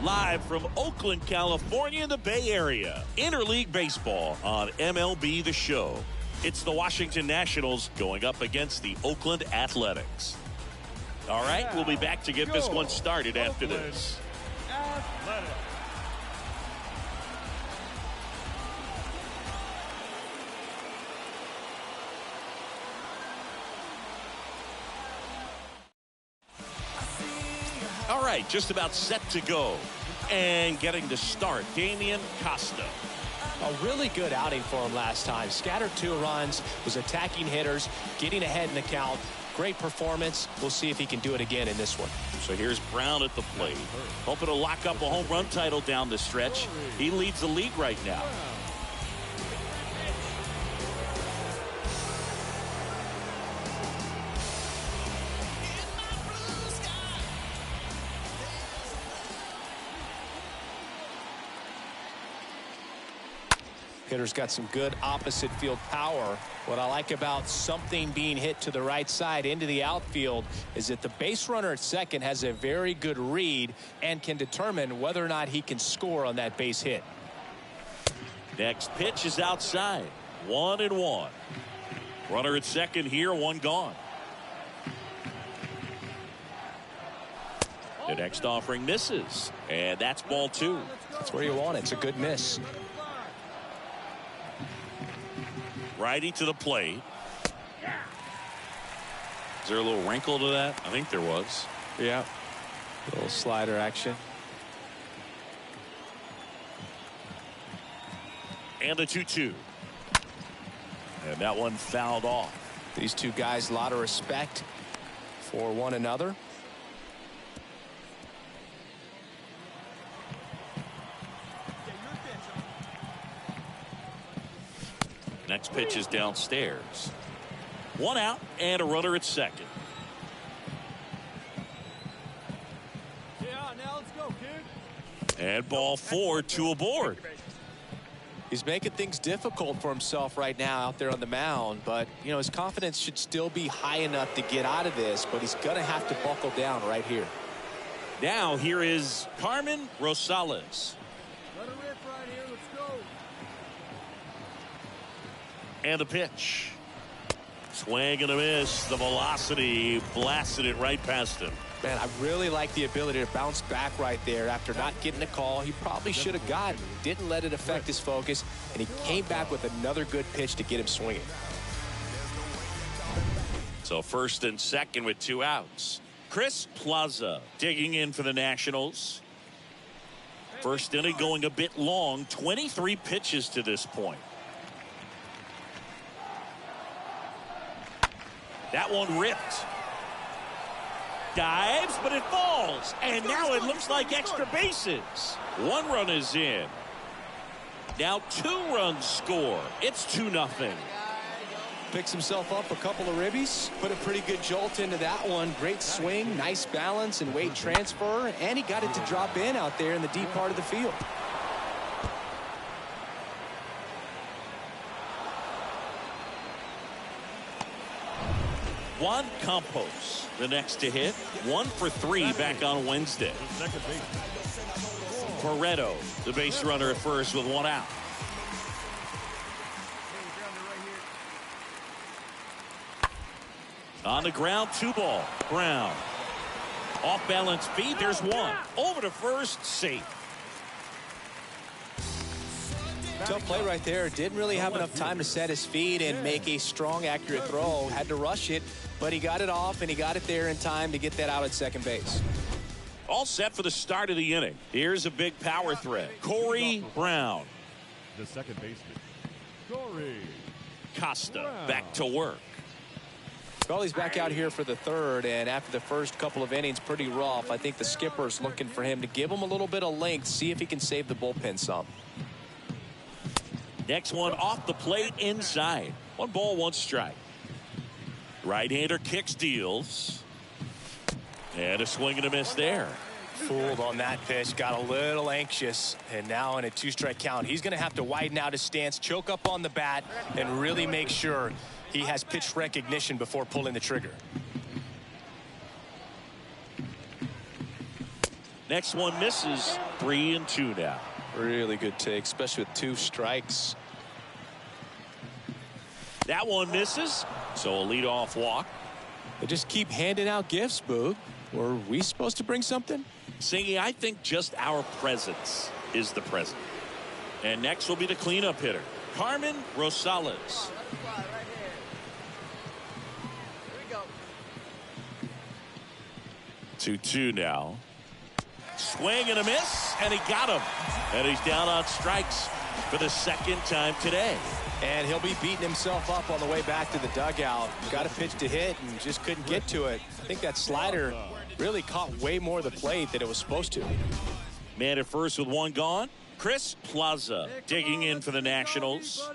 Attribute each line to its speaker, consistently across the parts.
Speaker 1: live from Oakland, California, in the Bay Area. Interleague Baseball on MLB The Show. It's the Washington Nationals going up against the Oakland Athletics. All right, we'll be back to get this one started after this. All right, just about set to go. And getting to start, Damian Costa.
Speaker 2: A really good outing for him last time. Scattered 2 runs, was attacking hitters, getting ahead in the count. Great performance. We'll see if he can do it again in this one.
Speaker 1: So here's Brown at the plate. Hoping to lock up a home run title down the stretch. He leads the league right now.
Speaker 2: Hitter's got some good opposite field power. What I like about something being hit to the right side into the outfield is that the base runner at second has a very good read and can determine whether or not he can score on that base hit.
Speaker 1: Next pitch is outside. 1-1. Runner at second here, 1 gone. The next offering misses, and that's ball 2.
Speaker 2: That's where you want it. It's a good miss.
Speaker 1: Righty to the plate. Is there a little wrinkle to that? I think there was.
Speaker 2: Yeah. A little slider action.
Speaker 1: And a 2-2. And that one fouled off.
Speaker 2: These two guys, a lot of respect for one another.
Speaker 1: Next pitch is downstairs. 1 out and a runner at second.
Speaker 3: Yeah, now let's go, kid.
Speaker 1: And ball 4, 2 aboard.
Speaker 2: He's making things difficult for himself right now out there on the mound, but you know his confidence should still be high enough to get out of this, but he's gonna have to buckle down right here.
Speaker 1: Now here is Carmen Rosales.
Speaker 3: Let her rip right here. Let's go.
Speaker 1: And a pitch. Swing and a miss. The velocity blasted it right past him.
Speaker 2: Man, I really like the ability to bounce back right there after not getting a call. He probably should have gotten. Didn't let it affect his focus, and he came back with another good pitch to get him swinging.
Speaker 1: So first and second with 2 outs. Chris Plaza digging in for the Nationals. First inning going a bit long. 23 pitches to this point. That one ripped. Dives, but it falls. And now it looks like extra bases. 1 run is in. Now 2 runs score. It's 2-0.
Speaker 2: Picks himself up a couple of ribbies. Put a pretty good jolt into that one. Great swing, nice balance and weight transfer. And he got it to drop in out there in the deep part of the field.
Speaker 1: Juan Campos, the next to hit. 1 for 3 back on Wednesday. Barreto, the base runner at first with 1 out. On the ground, 2 ball. Brown. Off balance feed, there's 1. Over to first, safe.
Speaker 2: Tough play right there. Didn't really have enough time to set his feet and make a strong, accurate throw. Had to rush it, but he got it off and he got it there in time to get that out at second base.
Speaker 1: All set for the start of the inning. Here's a big power threat. Corey Brown.
Speaker 3: The second baseman, Corey
Speaker 1: Costa
Speaker 3: Brown.
Speaker 1: back to work.
Speaker 2: Well, he's back out here for the third, and after the first couple of innings, pretty rough. I think the skipper's looking for him to give him a little bit of length, see if he can save the bullpen some.
Speaker 1: Next one off the plate inside. 1 ball, 1 strike. Right-hander kicks, deals. And a swing and a miss there.
Speaker 2: Fooled on that pitch, got a little anxious, and now in a 2-strike count, he's going to have to widen out his stance, choke up on the bat, and really make sure he has pitch recognition before pulling the trigger.
Speaker 1: Next one misses. 3-2 now.
Speaker 2: Really good take, especially with 2 strikes.
Speaker 1: That one misses. So a leadoff walk.
Speaker 2: They just keep handing out gifts, Boog. Were we supposed to bring something?
Speaker 1: Singy, I think just our presence is the present. And next will be the cleanup hitter, Carmen Rosales. 2-2 now. Swing and a miss, and he got him. And he's down on strikes for the 2nd time today.
Speaker 2: And he'll be beating himself up on the way back to the dugout. Got a pitch to hit and just couldn't get to it. I think that slider really caught way more of the plate than it was supposed to.
Speaker 1: Man at first with 1 gone. Chris Plaza digging in for the Nationals.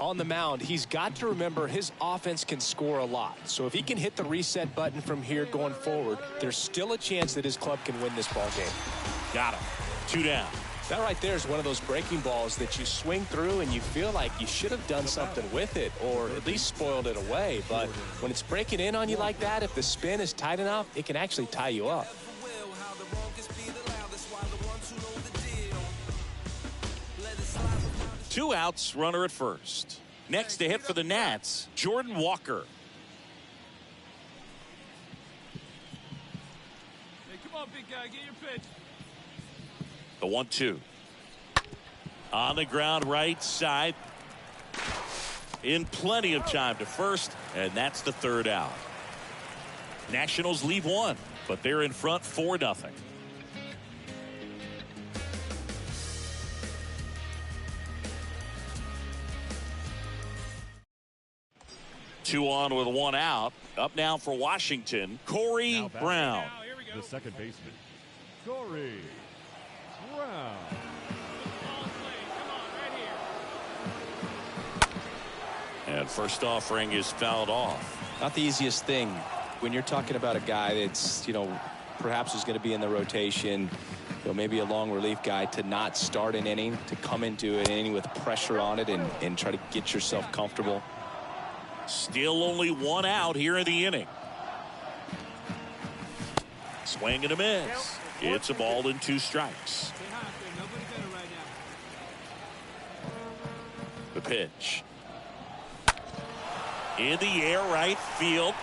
Speaker 2: On the mound, he's got to remember his offense can score a lot. So if he can hit the reset button from here going forward, there's still a chance that his club can win this ball game.
Speaker 1: Got him. 2 down.
Speaker 2: That right there is one of those breaking balls that you swing through and you feel like you should have done something with it or at least spoiled it away. But when it's breaking in on you like that, if the spin is tight enough, it can actually tie you up.
Speaker 1: 2 outs, runner at first. Next to hit for the Nats, Jordan Walker.
Speaker 3: Hey, come on, big guy, get your pitch.
Speaker 1: The 1-2. On the ground right side. In plenty of time to first, and that's the 3rd out. Nationals leave 1, but they're in front 4-0. Two on with 1 out. Up now for Washington, Corey Brown.
Speaker 3: The second baseman, Corey Brown.
Speaker 1: And first offering is fouled off.
Speaker 2: Not the easiest thing when you're talking about a guy that's, perhaps is going to be in the rotation, maybe a long relief guy, to not start an inning, to come into an inning with pressure on it and try to get yourself comfortable.
Speaker 1: Still only 1 out here in the inning. Swing and a miss. It's a ball and 2 strikes. The pitch. In the air, right field.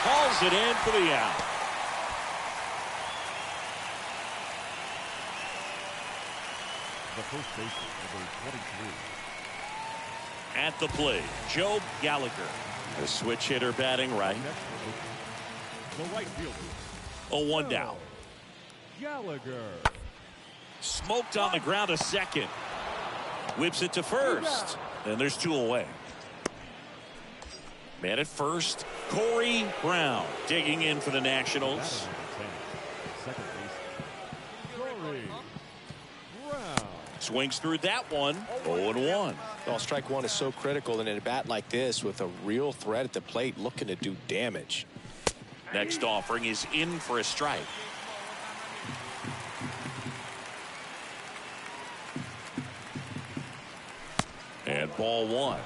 Speaker 1: Calls it in for the out.
Speaker 3: The first baseman, number 23.
Speaker 1: At the plate, Joe Gallagher. The switch hitter batting right.
Speaker 3: The right fielder.
Speaker 1: A 1 down.
Speaker 3: Gallagher.
Speaker 1: Smoked on the ground a second. Whips it to first. And there's 2 away. Man at first, Corey Brown digging in for the Nationals.
Speaker 3: Second baseman, Corey Brown.
Speaker 1: Swings through that one. 0-1.
Speaker 2: Well, strike 1 is so critical in a bat like this with a real threat at the plate looking to do damage.
Speaker 1: Next offering is in for a strike. And ball 1.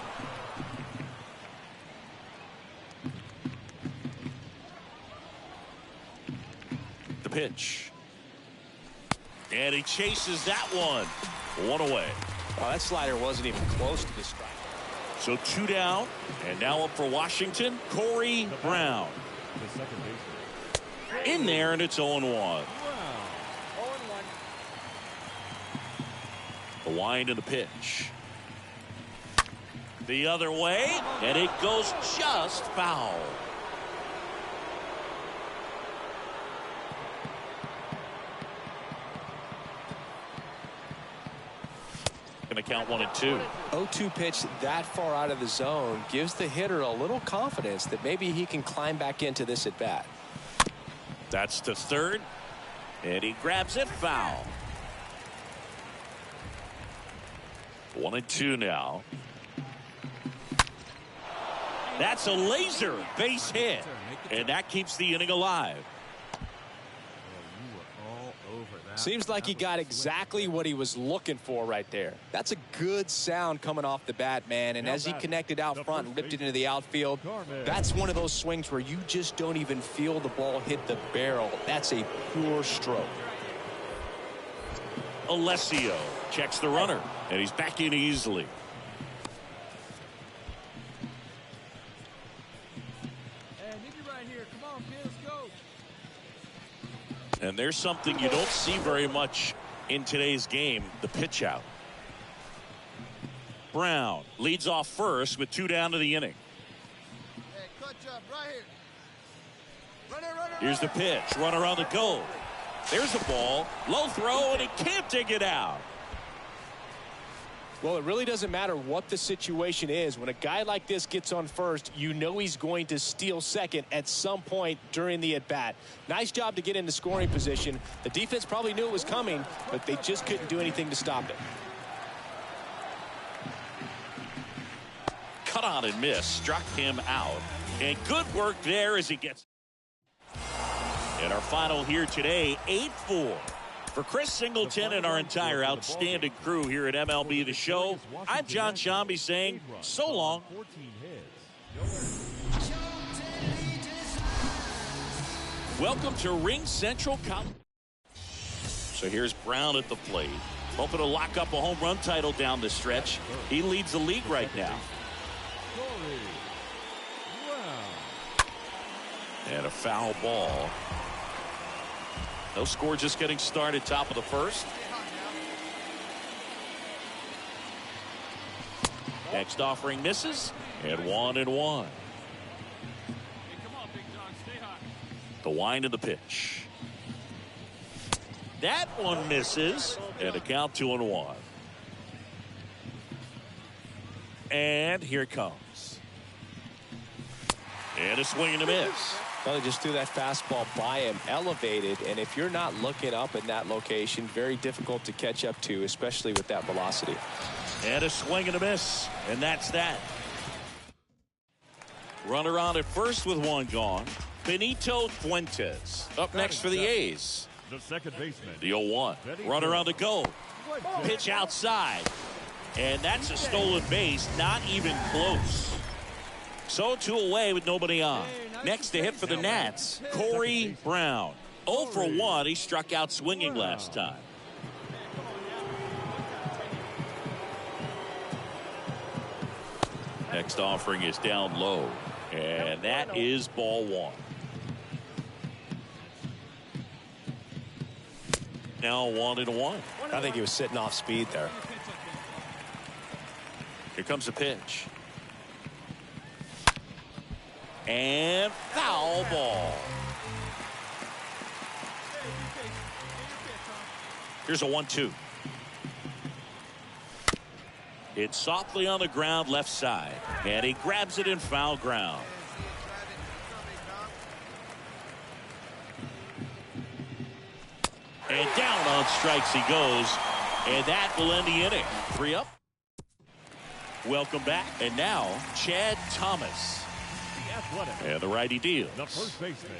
Speaker 1: The pitch. And he chases that one. 1 away.
Speaker 2: Well, that slider wasn't even close to the strike.
Speaker 1: So 2 down. And now up for Washington, Corey Brown.
Speaker 3: The second baseman,
Speaker 1: In there, and it's 0-1.
Speaker 3: Brown.
Speaker 1: The wind and the pitch. The other way, and it goes just foul. Going to count 1 and 2.
Speaker 2: 0-2 pitch that far out of the zone gives the hitter a little confidence that maybe he can climb back into this at bat.
Speaker 1: That's the 3rd, and he grabs it foul. 1 and 2 now. That's a laser base hit, and that keeps the inning alive.
Speaker 2: Seems like he got exactly what he was looking for right there. That's a good sound coming off the bat, man. And as he connected out front and ripped it into the outfield, that's one of those swings where you just don't even feel the ball hit the barrel. That's a pure stroke.
Speaker 1: Alessio checks the runner, and he's back in easily. And there's something you don't see very much in today's game, the pitch out. Brown leads off first with 2 down to the inning.
Speaker 4: Hey, clutch up right here.
Speaker 1: Here's the pitch, runner on the go. There's the ball, low throw, and he can't dig it out.
Speaker 2: Well, it really doesn't matter what the situation is. When a guy like this gets on first, you know he's going to steal second at some point during the at-bat. Nice job to get into scoring position. The defense probably knew it was coming, but they just couldn't do anything to stop it.
Speaker 1: Cut on and miss, struck him out. And good work there as he gets. And our final here today, 8-4. For Chris Singleton and our entire outstanding crew here at MLB The Show, I'm John Shambi saying so long. Welcome to Ring Central College. So here's Brown at the plate, hoping to lock up a home run title down the stretch. He leads the league right now. And a foul ball. No score, just getting started, top of the first. Next offering misses, and 1-1. The wind of the pitch. That one misses, and a count 2-1. And here it comes. And a swing and a miss.
Speaker 2: Well, they just threw that fastball by him, elevated, and if you're not looking up in that location, very difficult to catch up to, especially with that velocity.
Speaker 1: And a swing and a miss, and that's that. Runner on at first with 1 gone. Benito Fuentes up next for the A's.
Speaker 3: The second baseman.
Speaker 1: The 0-1. Runner on the go. Pitch outside. And that's a stolen base, not even close. So 2 away with nobody on. Next to hit for the Nats, Corey Brown. 0 for 1. He struck out swinging last time. Next offering is down low. And that is ball 1. Now 1-1.
Speaker 2: I think he was sitting off speed there.
Speaker 1: Here comes a pitch. And foul ball. Here's a 1-2. It's softly on the ground left side. And he grabs it in foul ground. And down on strikes he goes. And that will end the inning. 3 up. Welcome back. And now, Chad Thomas. And the righty deals.
Speaker 3: The first baseman.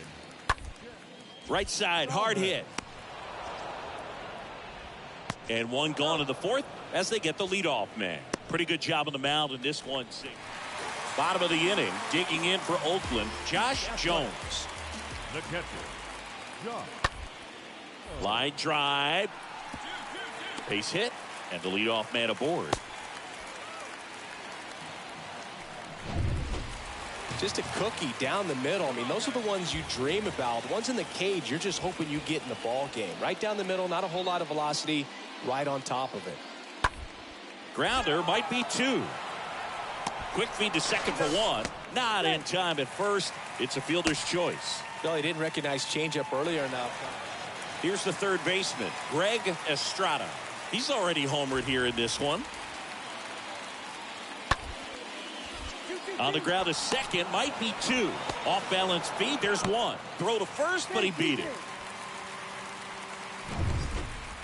Speaker 1: Right side, hard hit. And 1 gone in the 4th as they get the leadoff man. Pretty good job on the mound in this one. Bottom of the inning, digging in for Oakland, Josh Jones.
Speaker 3: The catcher, Josh.
Speaker 1: Line drive. Base hit, and the leadoff man aboard.
Speaker 2: Just a cookie down the middle. I mean, those are the ones you dream about. The ones in the cage, you're just hoping you get in the ball game. Right down the middle, not a whole lot of velocity, right on top of it.
Speaker 1: Grounder might be 2. Quick feed to second for 1. Not in time at first. It's a fielder's choice.
Speaker 2: No, he didn't recognize changeup earlier now.
Speaker 1: Here's the third baseman, Greg Estrada. He's already homered here in this one. On the ground, a second, might be 2. Off balance feed, there's 1. Throw to first, but he beat it.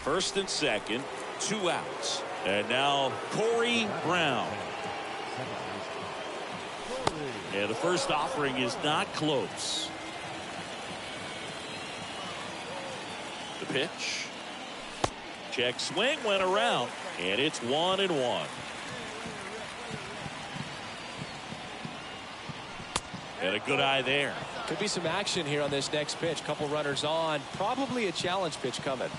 Speaker 1: First and second, 2 outs. And now Corey Brown. And the first offering is not close. The pitch. Check swing, went around, and it's 1-1. And a good eye there.
Speaker 2: Could be some action here on this next pitch. Couple runners on. Probably a challenge pitch coming.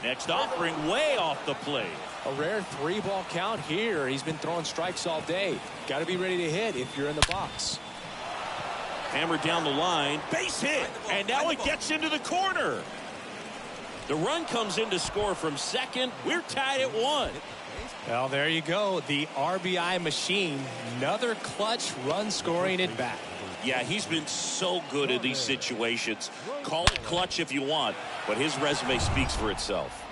Speaker 1: Next offering way off the plate.
Speaker 2: A rare 3-ball count here. He's been throwing strikes all day. Got to be ready to hit if you're in the box.
Speaker 1: Hammered down the line. Base hit. And now it gets into the corner. The run comes in to score from second. We're tied at 1.
Speaker 2: Well, there you go. The RBI machine. Another clutch run scoring at bat.
Speaker 1: Yeah, he's been so good in these situations. Call it clutch if you want, but his resume speaks for itself.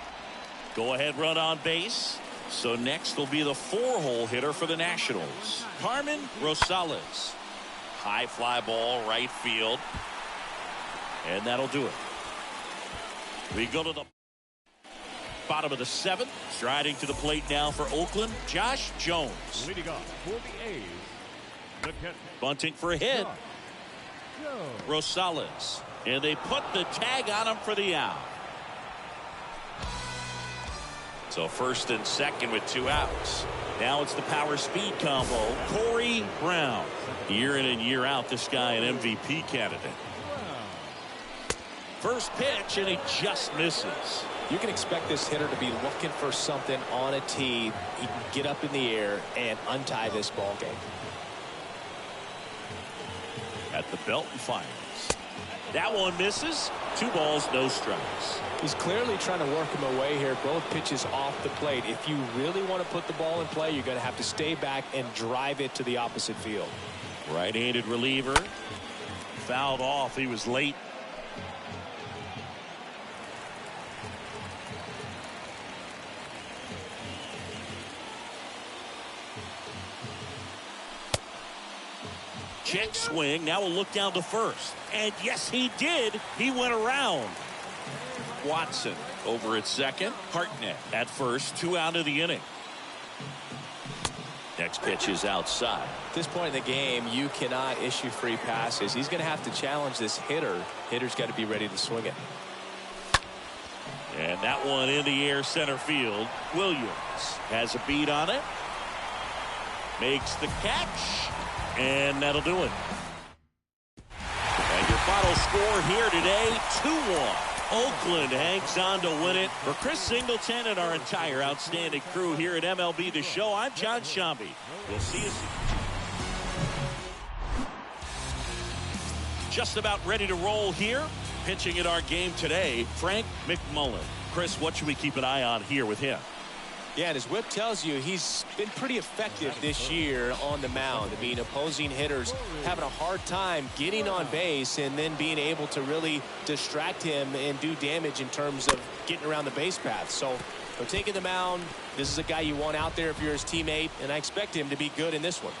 Speaker 1: Go ahead, run on base. So next will be the 4-hole hitter for the Nationals, Carmen Rosales. High fly ball, right field. And that'll do it. We go to the bottom of the 7th. Striding to the plate now for Oakland, Josh Jones.
Speaker 3: Leading off for the A's, the catcher,
Speaker 1: Bunting for a hit.
Speaker 3: Jones.
Speaker 1: Rosales. And they put the tag on him for the out. So first and second with 2 outs. Now it's the power speed combo. Corey Brown. Year in and year out, this guy an MVP candidate. First pitch, and he just misses.
Speaker 2: You can expect this hitter to be looking for something on a tee. He can get up in the air and untie this ball game.
Speaker 1: At the belt and fires. That one misses. 2 balls, no strikes.
Speaker 2: He's clearly trying to work him away here. Both pitches off the plate. If you really want to put the ball in play, you're going to have to stay back and drive it to the opposite field.
Speaker 1: Right-handed reliever. Fouled off. He was late. Check swing. Now we'll look down to first. And yes, he did. He went around. Watson over at second. Hartnett at first. 2 out of the inning. Next pitch is outside.
Speaker 2: At this point in the game, you cannot issue free passes. He's going to have to challenge this hitter. Hitter's got to be ready to swing it.
Speaker 1: And that one in the air center field. Williams has a beat on it. Makes the catch. And that'll do it. And your final score here today, 2-1. Oakland hangs on to win it. For Chris Singleton and our entire outstanding crew here at MLB The Show, I'm John Shambi. We'll see you soon. Just about ready to roll here. Pitching in our game today, Frank McMullen. Chris, what should we keep an eye on here with him?
Speaker 2: Yeah, and his whip tells you he's been pretty effective this year on the mound. I mean, opposing hitters having a hard time getting on base and then being able to really distract him and do damage in terms of getting around the base path. So, for taking the mound, this is a guy you want out there if you're his teammate, and I expect him to be good in this one.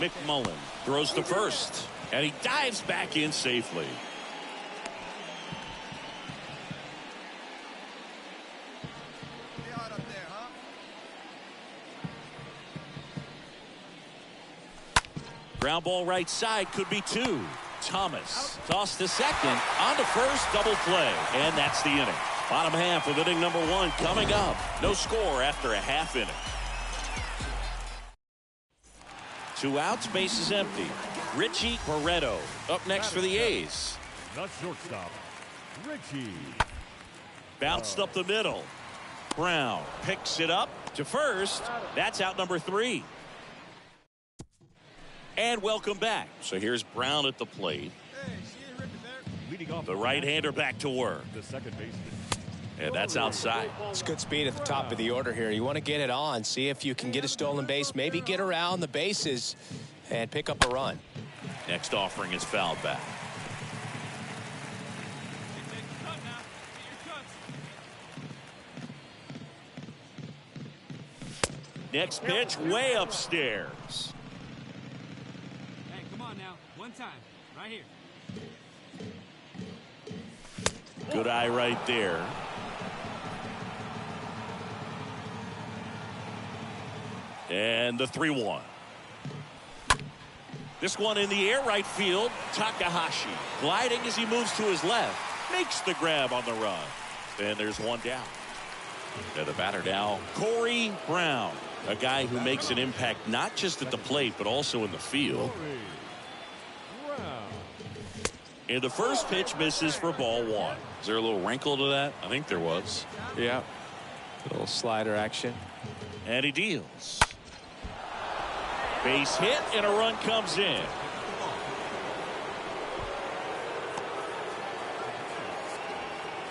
Speaker 1: McMullen throws to first, and he dives back in safely. Ground ball right side, could be 2. Thomas tossed to second, on to first, double play, and that's the inning. Bottom half of inning number 1 coming up. No score after a half inning. 2 outs, base is empty. Richie Barreto up next for the A's.
Speaker 3: The shortstop, Richie.
Speaker 1: Bounced up the middle. Brown picks it up to first. That's out number 3. And welcome back. So here's Brown at the plate.
Speaker 3: Leading off
Speaker 1: The right-hander back to work.
Speaker 3: the second baseman.
Speaker 1: And that's outside.
Speaker 2: It's good speed at the top of the order here. You want to get it on, see if you can get a stolen base, maybe get around the bases and pick up a run.
Speaker 1: Next offering is fouled back. Next pitch way upstairs.
Speaker 5: Hey, come on now. One time. Right here.
Speaker 1: Good eye right there. And the 3-1. This one in the air, right field. Takahashi gliding as he moves to his left. makes the grab on the run. And there's one down. And the batter now, Corey Brown, a guy who makes an impact not just at the plate but also in the field. And the first pitch misses for ball one. Is there a little wrinkle to that? I think there was.
Speaker 2: Yeah. A little slider action.
Speaker 1: And he deals. Base hit and a run comes in.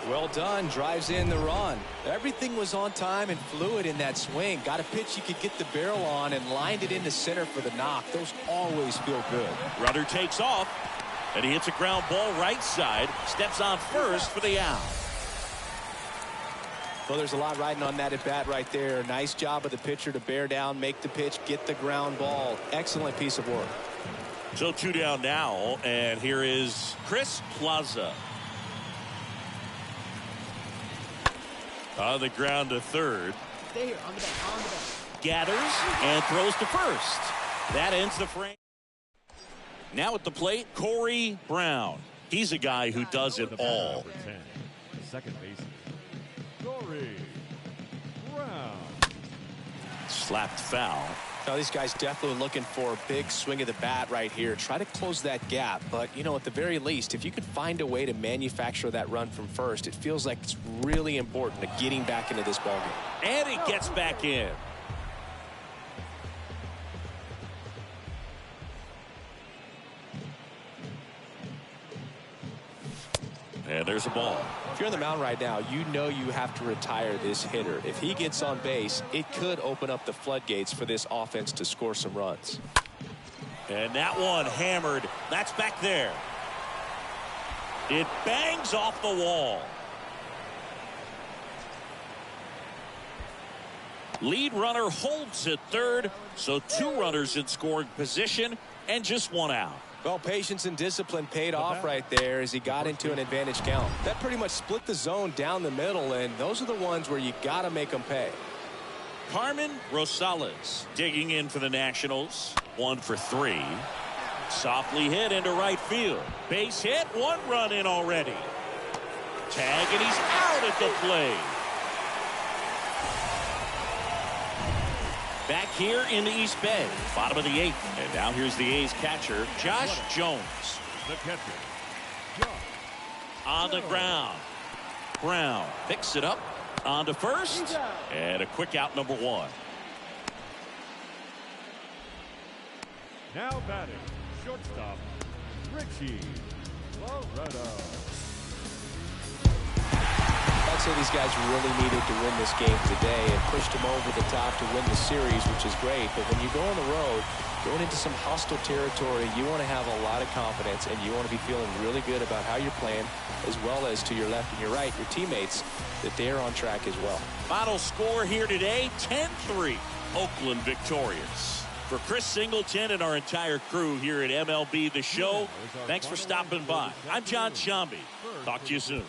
Speaker 2: Well done. Drives in the run. Everything was on time and fluid in that swing. Got a pitch you could get the barrel on and lined it into center for the knock. Those always feel good.
Speaker 1: Runner takes off. And he hits a ground ball right side. Steps on first for the out.
Speaker 2: Well, there's a lot riding on that at bat right there. Nice job of the pitcher to bear down, make the pitch, get the ground ball. Excellent piece of work.
Speaker 1: So 2 down now. And here is Chris Plaza. On the ground to third.
Speaker 4: Stay here, on the back,
Speaker 1: Gathers and throws to first. That ends the frame. Now at the plate, Corey Brown. He's a guy who does it all.
Speaker 3: Number 10, second baseman, Corey Brown.
Speaker 1: Slapped foul.
Speaker 2: Now, these guys definitely looking for a big swing of the bat right here. Try to close that gap. But, you know, at the very least, if you could find a way to manufacture that run from first, it feels like it's really important to getting back into this ballgame.
Speaker 1: And he gets back in. And there's a ball.
Speaker 2: If you're on the mound right now, you know you have to retire this hitter. If he gets on base, it could open up the floodgates for this offense to score some runs.
Speaker 1: And that one hammered. That's back there. It bangs off the wall. Lead runner holds at third. So 2 runners in scoring position and just 1 out.
Speaker 2: Well, patience and discipline paid off right there as he got into an advantage count. That pretty much split the zone down the middle, and those are the ones where you got to make them pay.
Speaker 1: Carmen Rosales digging in for the Nationals. 1 for 3. Softly hit into right field. Base hit, 1 run in already. Tag, and he's out at the plate. Back here in the East Bay, bottom of the 8th. And now here's the A's catcher, Josh Jones.
Speaker 3: The catcher, Josh
Speaker 1: On the ground. Brown picks it up onto first. And a quick out, number 1.
Speaker 3: Now batting, shortstop, Richie Loretto.
Speaker 2: I'd say these guys really needed to win this game today and pushed them over the top to win the series, which is great. But when you go on the road, going into some hostile territory, you want to have a lot of confidence and you want to be feeling really good about how you're playing, as well as to your left and your right, your teammates, that they're on track as well.
Speaker 1: Final score here today, 10-3. Oakland victorious. For Chris Singleton and our entire crew here at MLB The Show, thanks for stopping by. I'm John Shambi. Talk to you soon.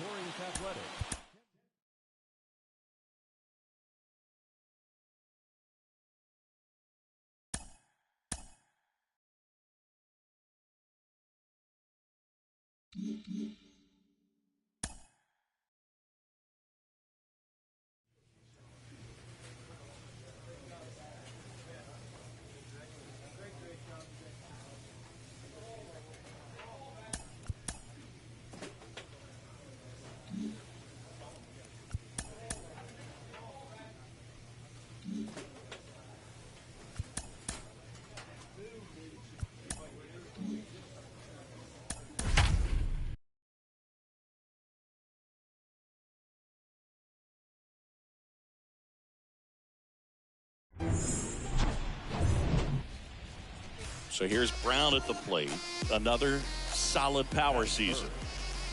Speaker 1: So here's Brown at the plate. Another solid power season.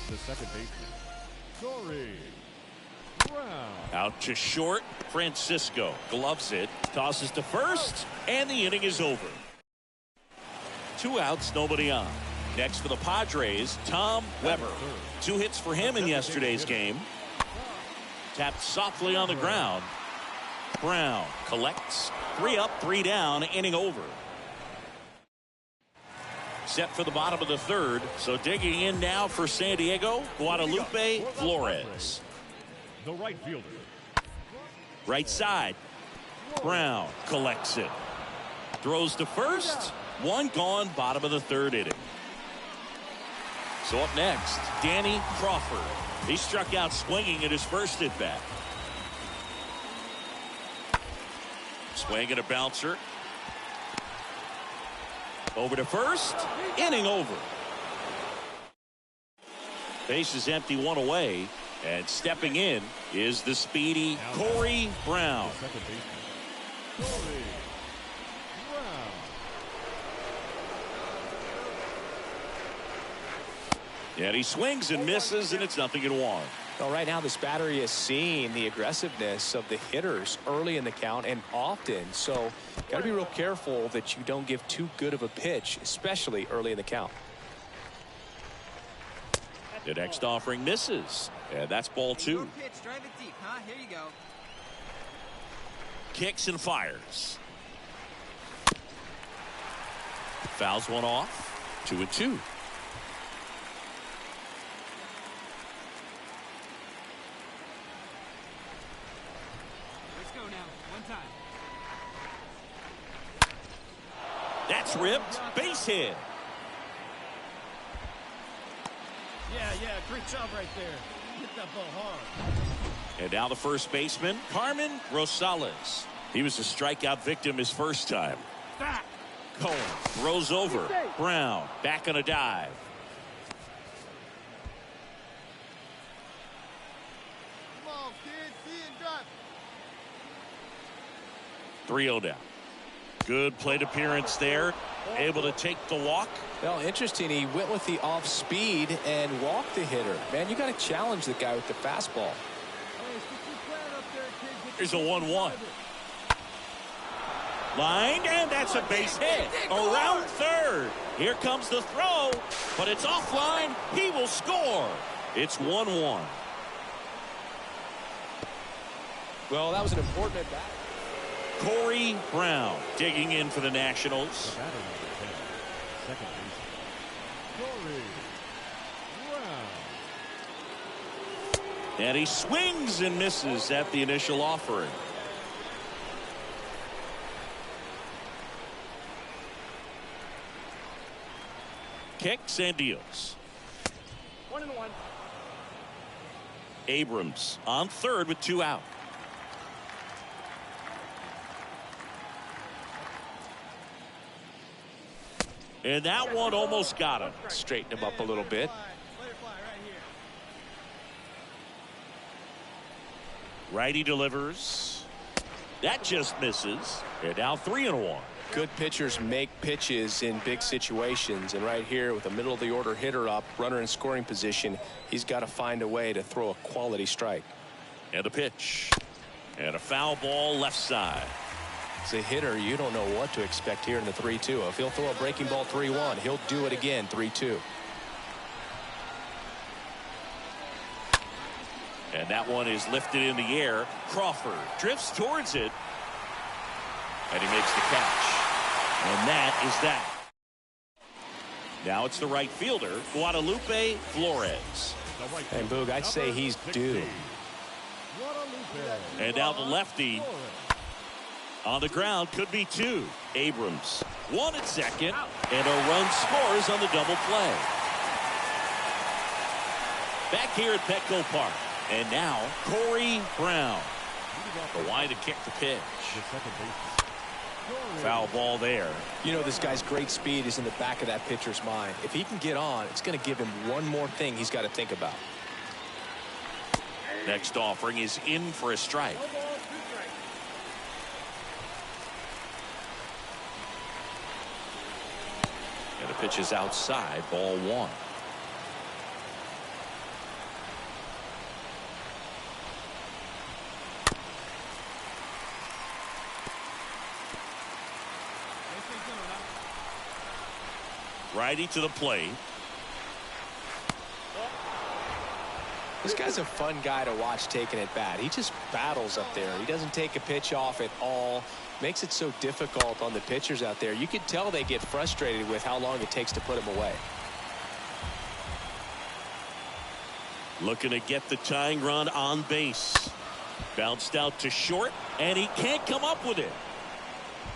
Speaker 3: The second baseman, Corey Brown.
Speaker 1: Out to short. Francisco gloves it. Tosses to first. And the inning is over. 2 outs, nobody on. Next for the Padres, Tom Weber. 2 hits for him in yesterday's game. Tapped softly on the ground. Brown collects. 3 up, 3 down, inning over. set for the bottom of the third. So digging in now for San Diego, Guadalupe Flores.
Speaker 3: The right fielder.
Speaker 1: Right side. Brown collects it. Throws to first. One gone, bottom of the third inning. So up next, Danny Crawford. He struck out swinging at his first at bat. Swing and a bouncer. Over to first. Inning over. Base is empty, one away. And stepping in is the speedy Corey Brown.
Speaker 3: Second baseman. Corey Brown.
Speaker 1: And he swings and misses, and it's 0-1.
Speaker 2: Well, right now this battery is seeing the aggressiveness of the hitters early in the count and often. So got to be real careful that you don't give too good of a pitch, especially early in the count.
Speaker 1: The next offering misses. And that's ball two.
Speaker 5: Pitch, drive it deep, huh? Here you go.
Speaker 1: Kicks and fires. Fouls one off. 2-2.
Speaker 5: Let's go now. One time.
Speaker 1: That's ripped. Base hit.
Speaker 4: Yeah, great job right there. Hit that ball hard.
Speaker 1: And now the first baseman, Carmen Rosales. He was a strikeout victim his first time. Cohen throws over. Brown back on a dive.
Speaker 4: Come on, kid. See and drive.
Speaker 1: 3-0 down. Good plate appearance there. Able to take the walk.
Speaker 2: Well, interesting. He went with the off speed and walked the hitter. Man, you got to challenge the guy with the fastball.
Speaker 1: Here's a 1-1. Line, and that's a base hit. Around third. Here comes the throw, but it's offline. He will score. It's 1-1.
Speaker 2: Well, that was an important at bat.
Speaker 1: Corey Brown digging in for the Nationals.
Speaker 3: Batter number 10. Second baseman. Corey Brown.
Speaker 1: And he swings and misses at the initial offering. Kicks and deals.
Speaker 4: 1-1.
Speaker 1: Abrams on third with 2 out. And that one almost got him.
Speaker 2: Straighten him up a little bit.
Speaker 4: Let it fly right here.
Speaker 1: Righty delivers. That just misses. And now 3-1.
Speaker 2: Good pitchers make pitches in big situations, and right here with a middle of the order hitter up, runner in scoring position, he's got to find a way to throw a quality strike.
Speaker 1: And a pitch. And a foul ball left side.
Speaker 2: As a hitter, you don't know what to expect here in the 3-2. If he'll throw a breaking ball 3-1, he'll do it again 3-2.
Speaker 1: And that one is lifted in the air. Crawford drifts towards it. And he makes the catch. And that is that. Now it's the right fielder, Guadalupe Flores.
Speaker 2: And Boog, I'd say he's due.
Speaker 1: And now the lefty on the ground, could be 2. Abrams, 1 at second, and a run scores on the double play. Back here at Petco Park. And now Corey Brown. The line to kick the pitch. Foul ball there.
Speaker 2: You know, this guy's great speed is in the back of that pitcher's mind. If he can get on, it's going to give him one more thing he's got to think about.
Speaker 1: Next offering is in for a strike. And the pitch is outside, ball 1. Righty to the plate.
Speaker 2: This guy's a fun guy to watch taking at bat. He just battles up there. He doesn't take a pitch off at all. Makes it so difficult on the pitchers out there. You can tell they get frustrated with how long it takes to put him away.
Speaker 1: Looking to get the tying run on base. Bounced out to short, and he can't come up with it.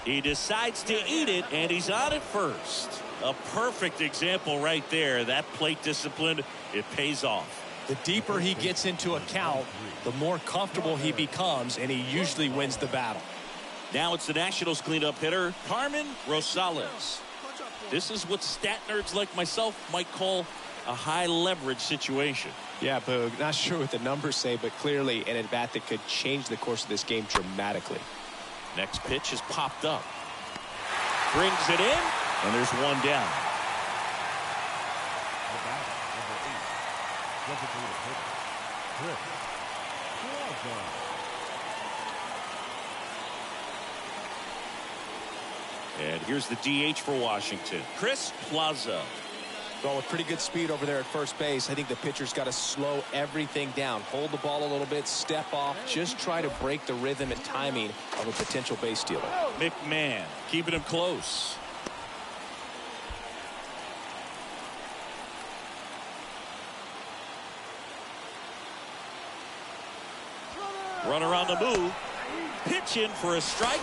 Speaker 1: He decides to eat it, and he's on at first. A perfect example right there. That plate discipline, it pays off.
Speaker 2: The deeper he gets into a count, the more comfortable he becomes, and he usually wins the battle.
Speaker 1: Now it's the Nationals cleanup hitter, Carmen Rosales. This is what stat nerds like myself might call a high leverage situation.
Speaker 2: Yeah, Boog, not sure what the numbers say, but clearly an at-bat that could change the course of this game dramatically.
Speaker 1: Next pitch is popped up. Brings it in, and there's one down. And here's the DH for Washington, Chris Plaza.
Speaker 2: Well, with pretty good speed over there at first base, I think the pitcher's got to slow everything down. Hold the ball a little bit, step off, just try to break the rhythm and timing of a potential base stealer.
Speaker 1: McMahon keeping him close. Runner on the move. Pitching for a strike.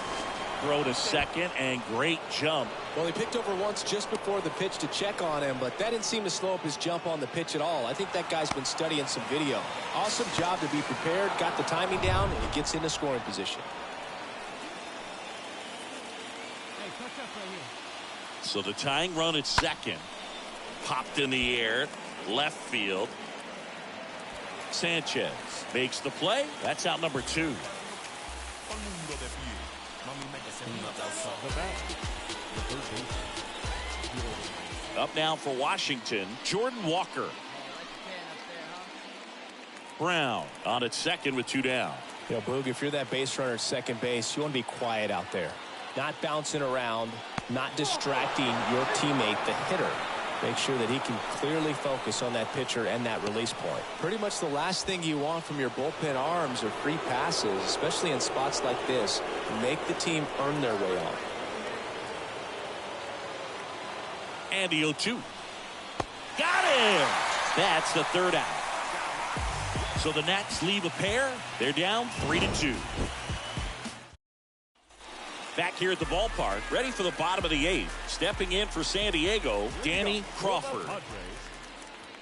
Speaker 1: Throw to second, and great jump.
Speaker 2: Well, he picked over once just before the pitch to check on him, but that didn't seem to slow up his jump on the pitch at all. I think that guy's been studying some video. Awesome job to be prepared, got the timing down, and he gets into scoring position.
Speaker 5: Hey, touch up right here.
Speaker 1: So the tying run at second. Popped in the air, left field. Sanchez makes the play. That's out number 2. Up now for Washington, Jordan Walker. Brown on at second with 2 down.
Speaker 2: You know, Boog, if you're that base runner at second base, you want to be quiet out there. Not bouncing around, not distracting your teammate, the hitter. Make sure that he can clearly focus on that pitcher and that release point. Pretty much the last thing you want from your bullpen arms are free passes, especially in spots like this. Make the team earn their way on.
Speaker 1: And the 0-2. Got him! That's the 3rd out. So the Nats leave a pair. They're down 3-2. Back here at the ballpark, ready for the bottom of the 8th. Stepping in for San Diego, Danny Crawford.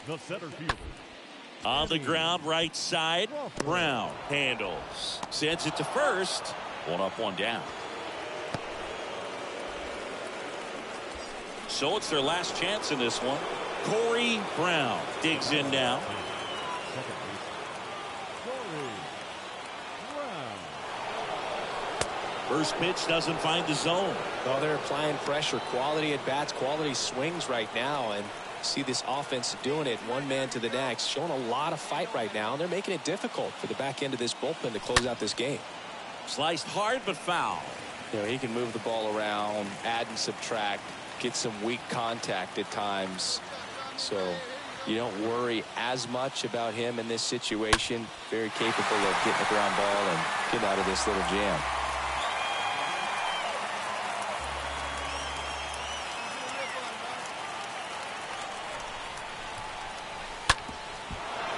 Speaker 3: The center fielder.
Speaker 1: On the ground, right side, Brown handles. Sends it to first. 1 up, 1 down. So it's their last chance in this one. Corey Brown digs in now. First pitch doesn't find the zone.
Speaker 2: Well, they're applying pressure, quality at bats, quality swings right now, and see this offense doing it one man to the next, showing a lot of fight right now, and they're making it difficult for the back end of this bullpen to close out this game.
Speaker 1: Sliced hard but foul.
Speaker 2: You know, he can move the ball around, add and subtract, get some weak contact at times, so you don't worry as much about him in this situation. Very capable of getting the ground ball and getting out of this little jam.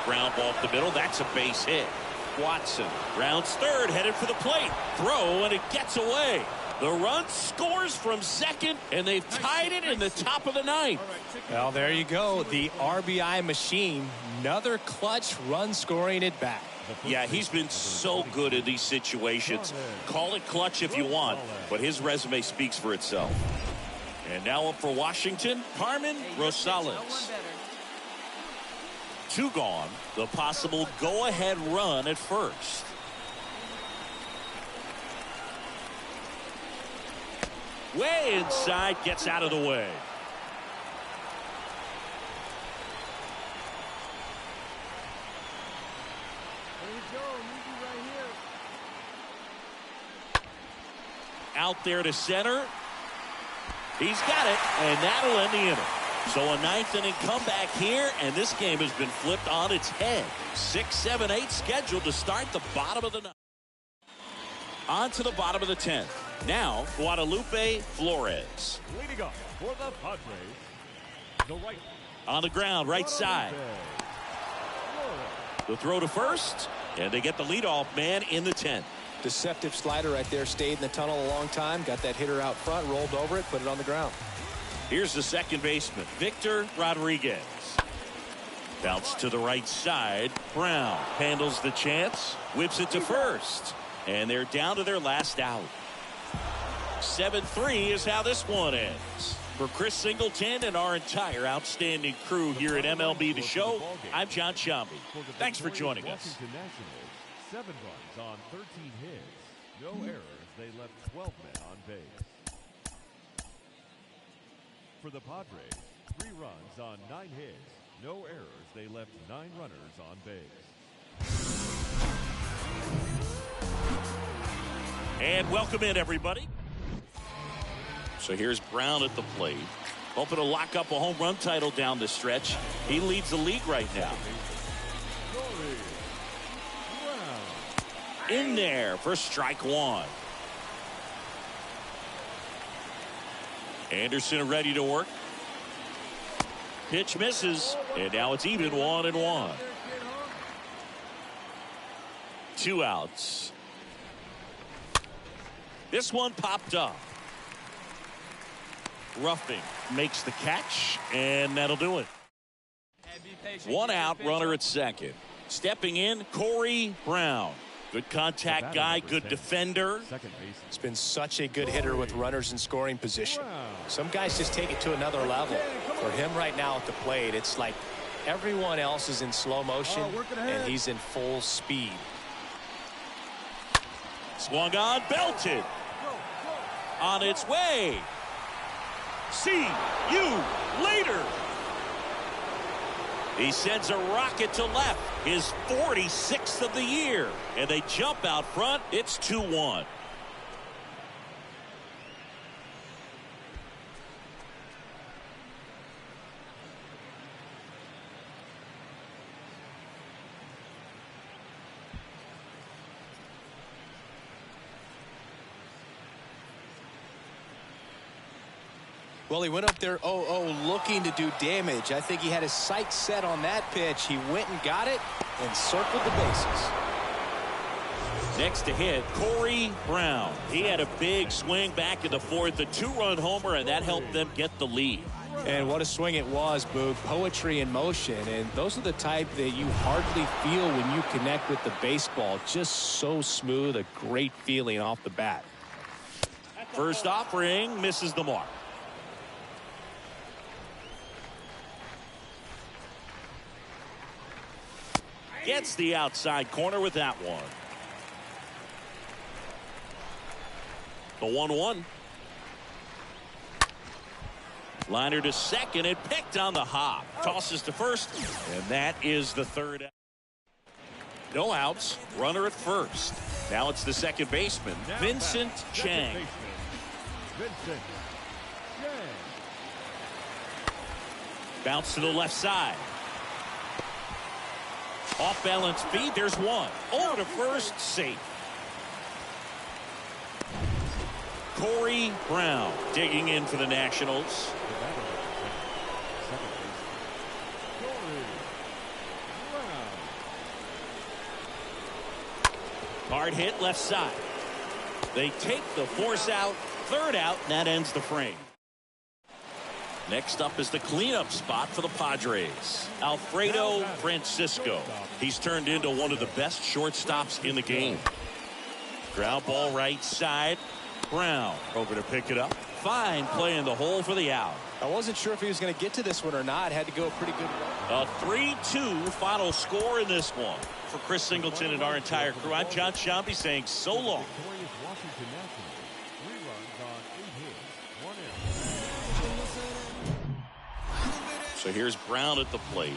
Speaker 1: Ground ball up the middle. That's a base hit. Watson rounds third, headed for the plate. Throw, and it gets away. The run scores from second, and they've tied it in the top of the 9th.
Speaker 2: Well, there you go. The RBI machine. Another clutch run scoring at bat.
Speaker 1: Yeah, he's been so good in these situations. Call it clutch if you want, but his resume speaks for itself. And now up for Washington, Carmen Rosales. 2 gone. The possible go-ahead run at first. Way inside, gets out of the way. Out there to center. He's got it, and that'll end the inning. So a ninth inning comeback here, and this game has been flipped on its head. 6, 7, 8 scheduled to start the bottom of the ninth. On to the bottom of the 10th. Now, Guadalupe Flores.
Speaker 3: Leading up for the Padres, the right.
Speaker 1: On the ground, right side. The throw to first, and they get the leadoff man in the 10th.
Speaker 2: Deceptive slider right there. Stayed in the tunnel a long time. Got that hitter out front, rolled over it, put it on the ground.
Speaker 1: Here's the second baseman, Victor Rodriguez. Bounce to the right side. Brown handles the chance, whips it to first, and they're down to their last out. 7-3 is how this one ends. For Chris Singleton and our entire outstanding crew here at MLB The Show, I'm John Sciambi. Thanks for joining us.
Speaker 3: Washington Nationals, 7 runs on 13 hits. No errors. They left 12 men on base. For the Padres, 3 runs on 9 hits. No errors. They left 9 runners on base.
Speaker 1: And welcome in, everybody. So here's Brown at the plate, hoping to lock up a home run title down the stretch. He leads the league right now. In there for strike 1. Anderson ready to work. Pitch misses, and now it's even 1-1. 2 outs. This one popped up. Ruffing makes the catch, and that'll do it. 1 out, runner at second. Stepping in, Corey Brown. Good contact guy, good defender.
Speaker 2: It's been such a good hitter with runners in scoring position. Some guys just take it to another level. For him right now at the plate, it's like everyone else is in slow motion, and he's in full speed.
Speaker 1: Swung on, belted. On its way. See you later. He sends a rocket to left, his 46th of the year, and they jump out front. It's 2-1.
Speaker 2: Well, he went up there 0-0 looking to do damage. I think he had his sights set on that pitch. He went and got it and circled the bases.
Speaker 1: Next to hit, Corey Brown. He had a big swing back in the 4th, a 2-run homer, and that helped them get the lead.
Speaker 2: And what a swing it was, Boog. Poetry in motion. And those are the type that you hardly feel when you connect with the baseball. Just so smooth, a great feeling off the bat.
Speaker 1: First offering misses the mark. Gets the outside corner with that one. The 1-1. Liner to second and picked on the hop. Tosses to first, and that is the 3rd out. No outs. Runner at first. Now it's the second baseman, Vincent Chang.
Speaker 3: Vincent Chang.
Speaker 1: Bounce to the left side. Off balance feed, there's one. Over to first, safe. Corey Brown digging in for the Nationals. Hard hit left side. They take the force out, 3rd out, and that ends the frame. Next up is the cleanup spot for the Padres. Alfredo Francisco. He's turned into one of the best shortstops in the game. Ground ball right side. Brown over to pick it up. Fine play in the hole for the out.
Speaker 2: I wasn't sure if he was going to get to this one or not. Had to go a pretty good run.
Speaker 1: A 3-2 final score in this one. For Chris Singleton and our entire crew, I'm John Sciambi saying so long.
Speaker 3: Victorious Washington Nationals, 3 runs on 8 hits, 1 error.
Speaker 1: So here's Brown at the plate,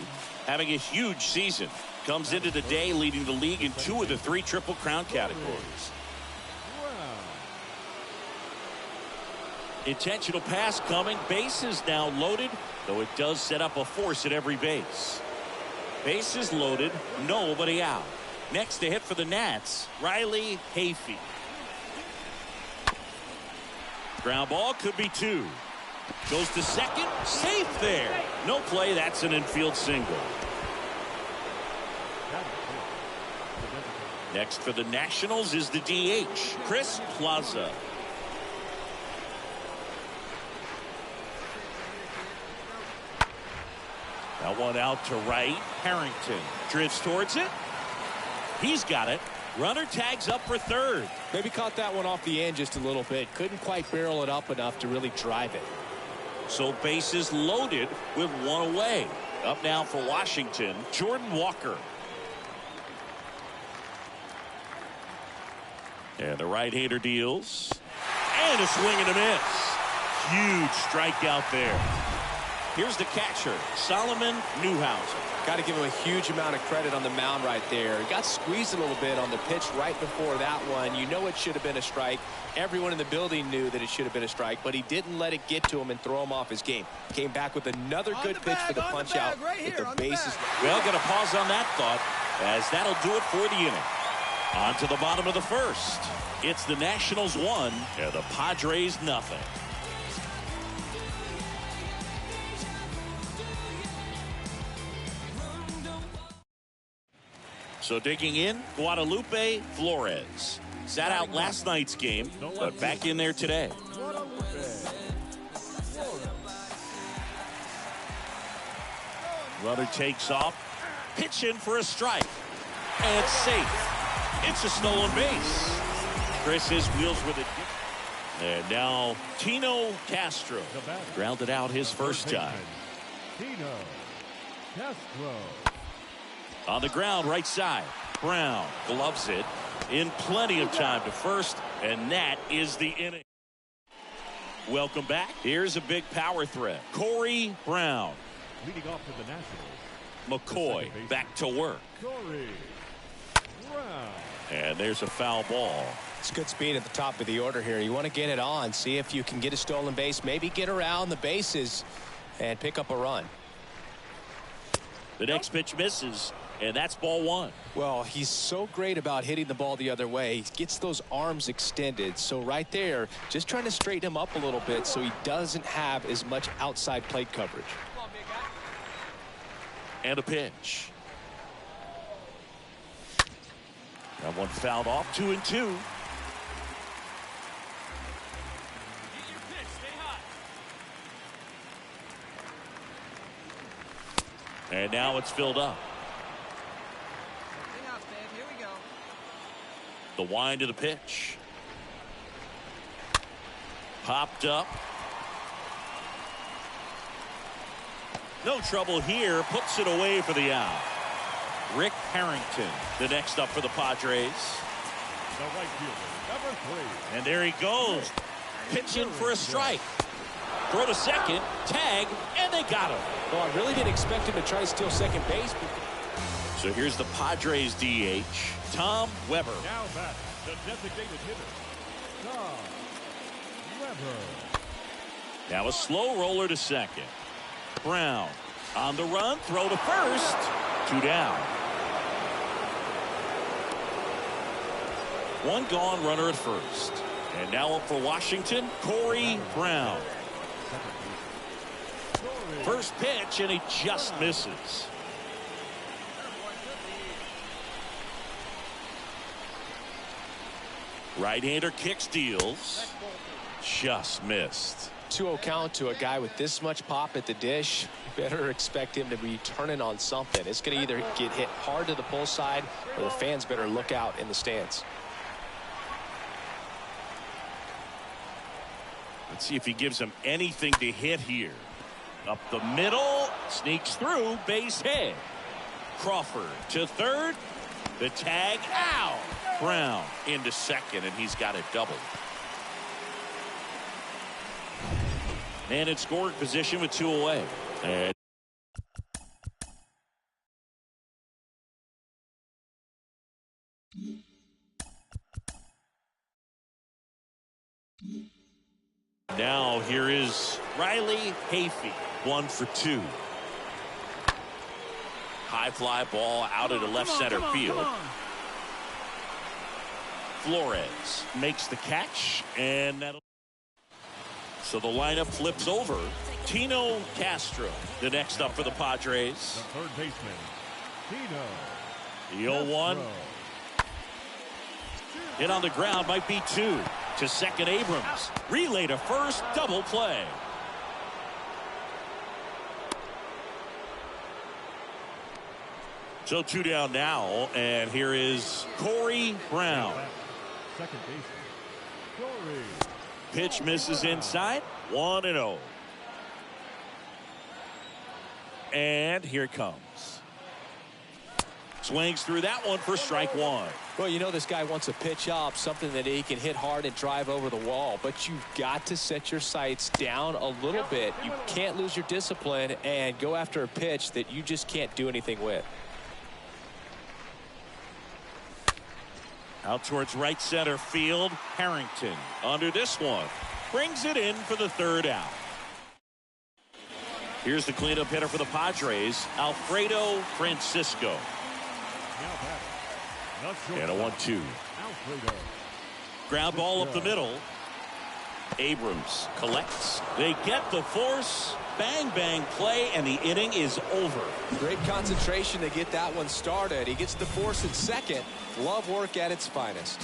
Speaker 1: having a huge season. Comes into the day leading the league in 2 of the 3 Triple Crown categories. Intentional pass coming. Bases now loaded, though it does set up a force at every base. Bases loaded, nobody out. Next to hit for the Nats, Riley Hayfie. Ground ball, could be two. Goes to second, safe there. No play, that's an infield single. Next for the Nationals is the DH, Chris Plaza. That one out to right. Harrington drifts towards it. He's got it. Runner tags up for third.
Speaker 2: Maybe caught that one off the end just a little bit. Couldn't quite barrel it up enough to really drive it.
Speaker 1: So bases loaded with one away. Up now for Washington, Jordan Walker. And the right-hander deals. And a swing and a miss. Huge strikeout there. Here's the catcher, Solomon Newhouser.
Speaker 2: Got to give him a huge amount of credit on the mound right there. Got squeezed a little bit on the pitch right before that one. You know it should have been a strike. Everyone in the building knew that it should have been a strike, but he didn't let it get to him and throw him off his game. Came back with another good pitch for the punch out with the bases.
Speaker 1: Well, going to pause on that thought, as that'll do it for the inning. On to the bottom of the first. It's the Nationals 1 and the Padres nothing. So digging in, Guadalupe Flores. Sat out last night's game, but back in there today. Runner takes off. Pitch in for a strike. And safe. It's a stolen base. Chris wheels with it. And now Tino Castro grounded out his first time.
Speaker 3: Tino Castro.
Speaker 1: On the ground, right side. Brown gloves it in plenty of time to first, and that is the inning. Welcome back. Here's a big power threat. Corey Brown.
Speaker 3: Leading off for the Nationals.
Speaker 1: McCoy back to work.
Speaker 3: Corey Brown.
Speaker 1: And there's a foul ball.
Speaker 2: It's good speed at the top of the order here. You want to get it on, see if you can get a stolen base, maybe get around the bases and pick up a run.
Speaker 1: The next pitch misses, and that's ball one.
Speaker 2: Well, he's so great about hitting the ball the other way. He gets those arms extended. So right there, just trying to straighten him up a little bit so he doesn't have as much outside plate coverage.
Speaker 1: And a pitch. That one fouled off, 2-2. And now it's filled up.
Speaker 6: Here we go.
Speaker 1: The wind of the pitch. Popped up. No trouble here. Puts it away for the out. Rick Harrington, the next up for the Padres.
Speaker 3: The right fielder, number 3.
Speaker 1: And there he goes. Pitching for a strike. Throw to second, tag, and they got him.
Speaker 2: Well, I really didn't expect him to try to steal second base.
Speaker 1: So here's the Padres DH, Tom Weber.
Speaker 3: Now back, the designated hitter, Tom Weber.
Speaker 1: Now a slow roller to second. Brown on the run, throw to first. 2 down. One gone, runner at first. And now up for Washington, Corey Brown. First pitch, and he just misses. Right-hander kicks, deals. Just missed.
Speaker 2: 2-0 count to a guy with this much pop at the dish. Better expect him to be turning on something. It's going to either get hit hard to the pull side, or the fans better look out in the stands.
Speaker 1: Let's see if he gives him anything to hit here. Up the middle, sneaks through, base hit. Crawford to third. The tag out. Brown into second, and he's got it doubled. Man in scoring position with 2 away. And Now here is Riley Hayfie, 1 for 2. High fly ball out into left center field. Flores makes the catch, and that'll. So the lineup flips over. Tino Castro, the next up for the Padres.
Speaker 3: The third baseman, Tino.
Speaker 1: The 0-1. Hit on the ground, might be 2. To second, Abrams. Relay to first, double play. So 2 down now, and here is Corey Brown.
Speaker 3: Second baseman, Corey.
Speaker 1: Pitch misses inside, 1-0. And here it comes. Swings through that one for strike 1.
Speaker 2: Well, you know this guy wants a pitch up, something that he can hit hard and drive over the wall. But you've got to set your sights down a little bit. You can't lose your discipline and go after a pitch that you just can't do anything with.
Speaker 1: Out towards right center field, Harrington under this one. Brings it in for the third out. Here's the cleanup hitter for the Padres, Alfredo Francisco. And a 1-2. Ground ball up the middle. Abrams collects. They get the force. Bang, bang play, and the inning is over.
Speaker 2: Great concentration to get that one started. He gets the force at second. Glove work at its finest.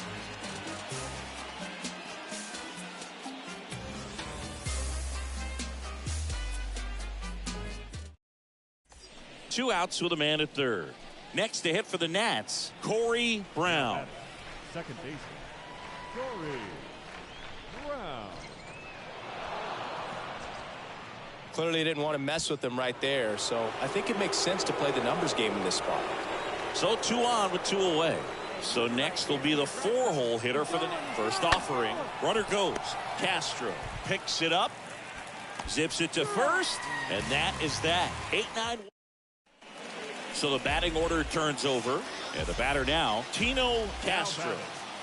Speaker 1: Two outs with a man at third. Next to hit for the Nats, Corey Brown.
Speaker 3: Second baseman, Corey Brown.
Speaker 2: Clearly didn't want to mess with him right there, so I think it makes sense to play the numbers game in this spot.
Speaker 1: So 2 on with 2 away. So next will be the 4-hole hitter for the first offering. Runner goes. Castro picks it up, zips it to first, and that is that. 8-9. So the batting order turns over, and the batter now, Tino Castro.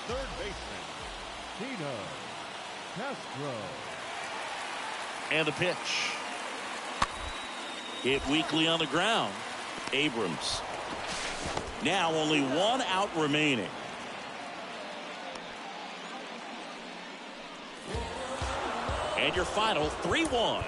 Speaker 3: Third baseman, Tino Castro.
Speaker 1: And the pitch. Hit weakly on the ground. Abrams. Now only 1 out remaining. And your final 3-1.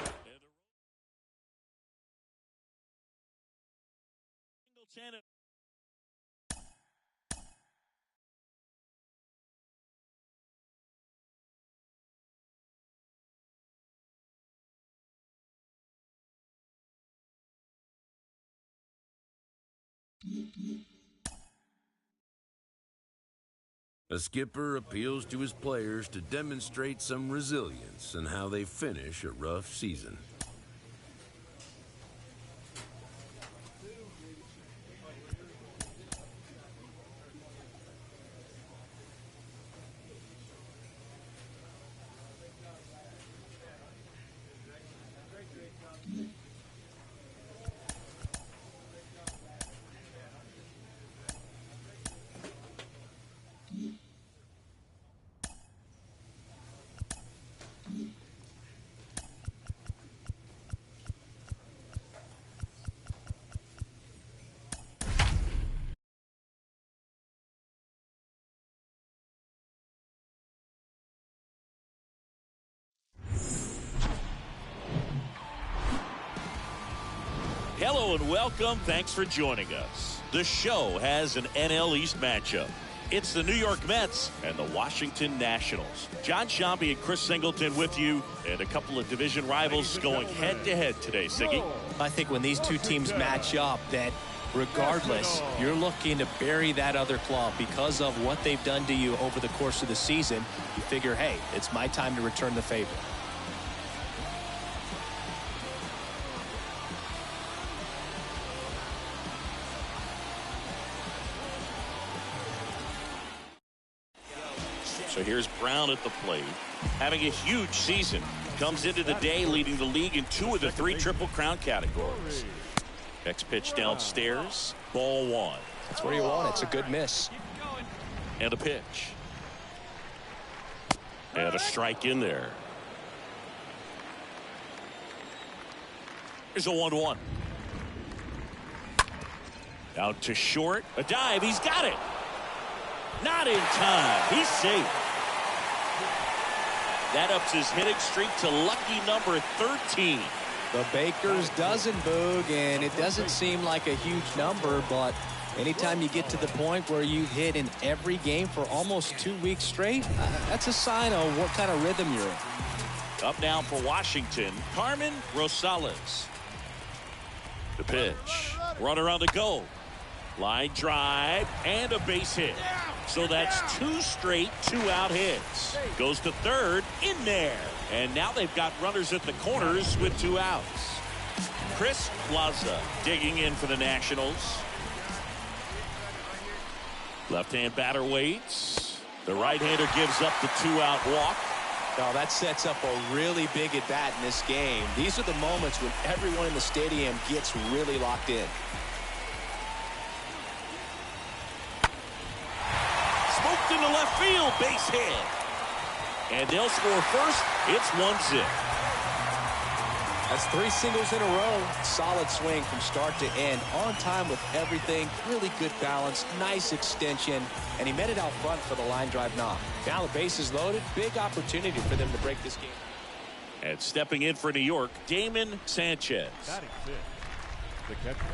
Speaker 6: A skipper appeals to his players to demonstrate some resilience in how they finish a rough season.
Speaker 1: Hello and welcome. Thanks for joining us. The show has an NL East matchup. It's the New York Mets and the Washington Nationals. John Sciambi and Chris Singleton with you, and a couple of division rivals going head-to-head today, Siggy.
Speaker 2: I think when these two teams match up, that regardless, you're looking to bury that other club because of what they've done to you over the course of the season. You figure, hey, it's my time to return the favor.
Speaker 1: So here's Brown at the plate, having a huge season. Comes into the day leading the league in 2 of the 3 Triple Crown categories. Next pitch downstairs, ball 1.
Speaker 2: That's where you want it. It's a good miss.
Speaker 1: And a pitch. And a strike in there. Here's a 1-1. Out to short. A dive. He's got it. Not in time. He's safe. That ups his hitting streak to lucky number 13.
Speaker 2: The Baker's dozen, Boog, and it doesn't seem like a huge number, but anytime you get to the point where you hit in every game for almost 2 weeks straight, that's a sign of what kind of rhythm you're in.
Speaker 1: Up now for Washington, Carmen Rosales. The pitch. Runner on the go. Line drive and a base hit. So that's 2 straight 2-out hits. Goes to third, in there. And now they've got runners at the corners with 2 outs. Chris Plaza digging in for the Nationals. Left-hand batter waits. The right-hander gives up the 2-out walk.
Speaker 2: Now that sets up a really big at-bat in this game. These are the moments when everyone in the stadium gets really locked in.
Speaker 1: Smoked into left field, base hit. And they'll score first. It's 1-0.
Speaker 2: That's 3 singles in a row. Solid swing from start to end. On time with everything. Really good balance. Nice extension. And he met it out front for the line drive knock. Now the base is loaded. Big opportunity for them to break this game.
Speaker 1: And stepping in for New York, Damon Sanchez.
Speaker 3: Batting 6, the catcher,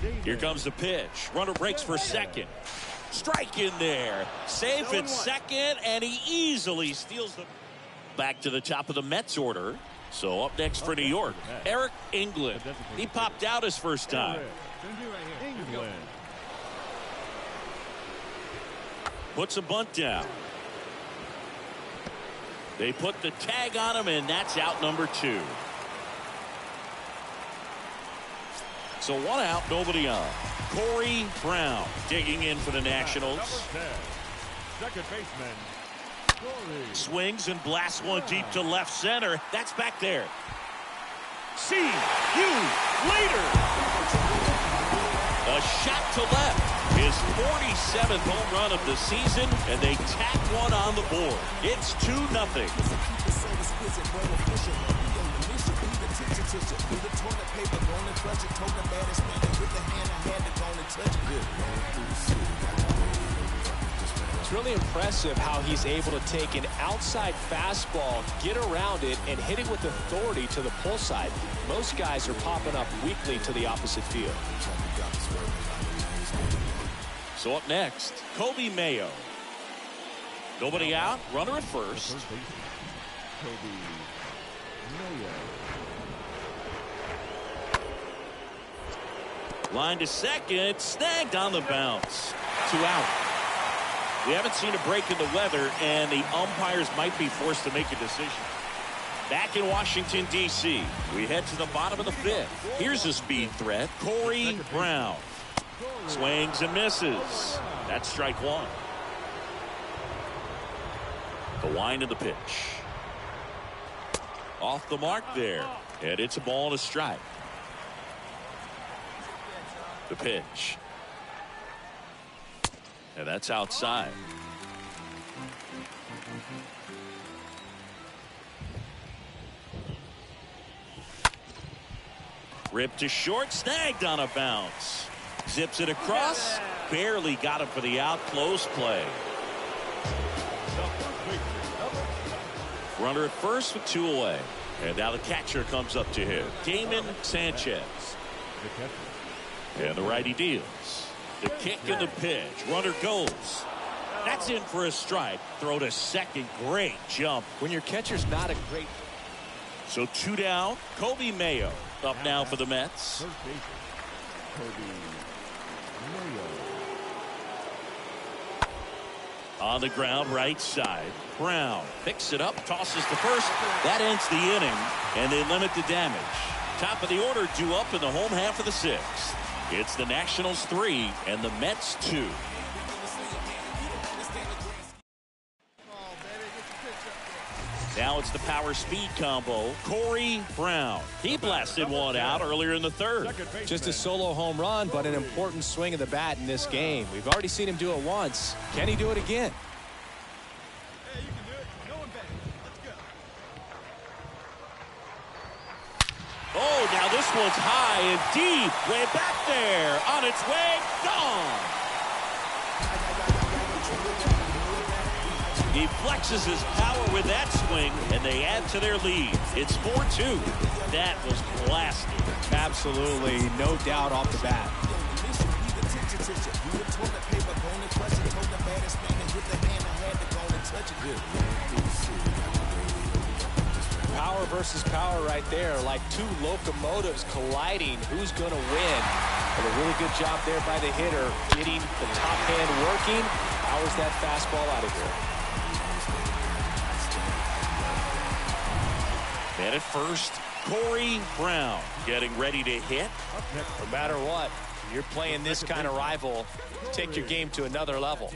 Speaker 3: Damon.
Speaker 1: Here comes the pitch. Runner breaks for second. Strike in there. Safe at second, and he easily steals the... Back to the top of the Mets order. So up next for New York, Eric England. He popped out his first time.
Speaker 3: England.
Speaker 1: Puts a bunt down. They put the tag on him, and that's out number 2. So 1 out, nobody on. Corey Brown digging in for the Nationals.
Speaker 3: Number 10, second baseman, Corey.
Speaker 1: Swings and blasts one deep to left center. That's back there. See you later. A shot to left. His 47th home run of the season, and they tack one on the board. It's 2-0.
Speaker 2: It's really impressive how he's able to take an outside fastball, get around it, and hit it with authority to the pull side. Most guys are popping up weakly to the opposite field.
Speaker 1: So up next, Kobe Mayo. Nobody out, runner at first.
Speaker 3: First baseman, Kobe Mayo.
Speaker 1: Line to second, snagged on the bounce. 2 out. We haven't seen a break in the weather, and the umpires might be forced to make a decision. Back in Washington, D.C., we head to the bottom of the 5th. Here's a speed threat, Corey Brown. Swings and misses. That's strike 1. The wind of the pitch. Off the mark there. And it's a ball and a strike. The pitch. And that's outside. Ripped to short, snagged on a bounce. Zips it across, barely got him for the out. Close play. Runner at first with 2 away. And now the catcher comes up to him, Damon Sanchez. And the righty deals. The kick and the pitch. Runner goes. That's in for a strike. Throw to second. Great jump.
Speaker 2: When your catcher's not a great...
Speaker 1: So 2 down. Kobe Mayo up now for the Mets.
Speaker 3: First baseman, Kobe Mayo.
Speaker 1: On the ground, right side. Brown picks it up, tosses to first. That ends the inning, and they limit the damage. Top of the order due up in the home half of the 6th. It's the Nationals 3 and the Mets 2. Now it's the power speed combo. Corey Brown. He blasted one out earlier in the 3rd.
Speaker 2: Just a solo home run, but an important swing of the bat in this game. We've already seen him do it once. Can he do it again?
Speaker 4: Hey, you can do it. Going back. Let's go.
Speaker 1: Oh, now This one's high and deep. Way back there. On its way. Gone. He flexes his power with that swing, and they add to their lead. It's 4-2. That was blasted.
Speaker 2: Absolutely. No doubt off the bat. Power versus power right there, like two locomotives colliding. Who's going to win? And a really good job there by the hitter, getting the top hand working. Powers that fastball out of here.
Speaker 1: Man at first, Corey Brown getting ready to hit.
Speaker 2: No matter what, you're playing this kind of rival, take your game to another level.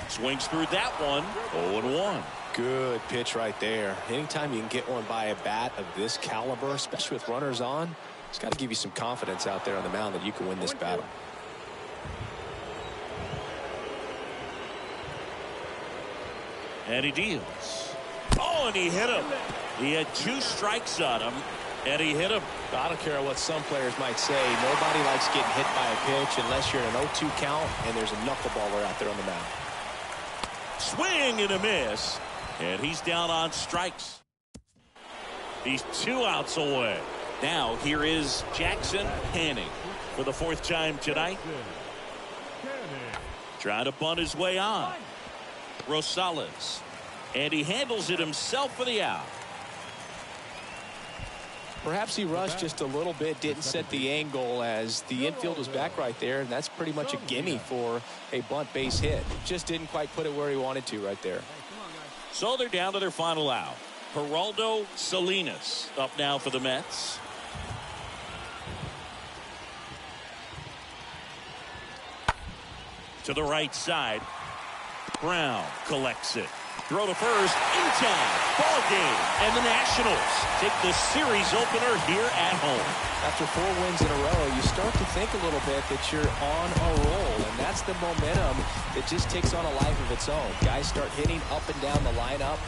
Speaker 1: Swings through that one. 0-1.
Speaker 2: Good pitch right there. Anytime you can get one by a bat of this caliber, especially with runners on, it's got to give you some confidence out there on the mound that you can win this battle.
Speaker 1: And he deals. Oh, and he hit him. He had 2 strikes on him, and he hit him.
Speaker 2: I don't care what some players might say. Nobody likes getting hit by a pitch unless you're in an 0-2 count and there's a knuckleballer out there on the mound.
Speaker 1: Swing and a miss, and he's down on strikes. He's 2 outs away. Now here is Jackson Hanning for the 4th time tonight. Trying to bunt his way on. Rosales, and he handles it himself for the out.
Speaker 2: Perhaps he rushed just a little bit, didn't set the angle as the infield was back right there, and that's pretty much a gimme for a bunt base hit. Just didn't quite put it where he wanted to right there.
Speaker 1: So they're down to their final out. Geraldo Salinas up now for the Mets. To the right side. Brown collects it. Throw to first. In time. Ball game. And the Nationals take the series opener here at home.
Speaker 2: After 4 wins in a row, you start to think a little bit that you're on a roll. And that's the momentum that just takes on a life of its own. Guys start hitting up and down the lineup.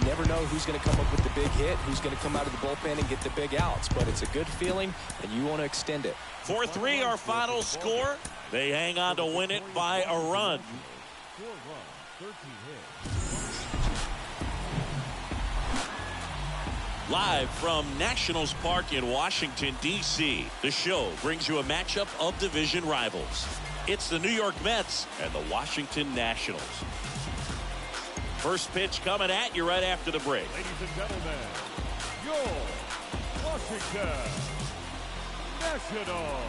Speaker 2: You never know who's going to come up with the big hit, who's going to come out of the bullpen and get the big outs. But it's a good feeling, and you want to extend it.
Speaker 1: 4-3 our final score. They hang on to win it by a run.
Speaker 3: 4 runs, 13 hits.
Speaker 1: Live from Nationals Park in Washington, D.C., the show brings you a matchup of division rivals. It's the New York Mets and the Washington Nationals. First pitch coming at you right after the break.
Speaker 3: Ladies and gentlemen, your Washington Nationals.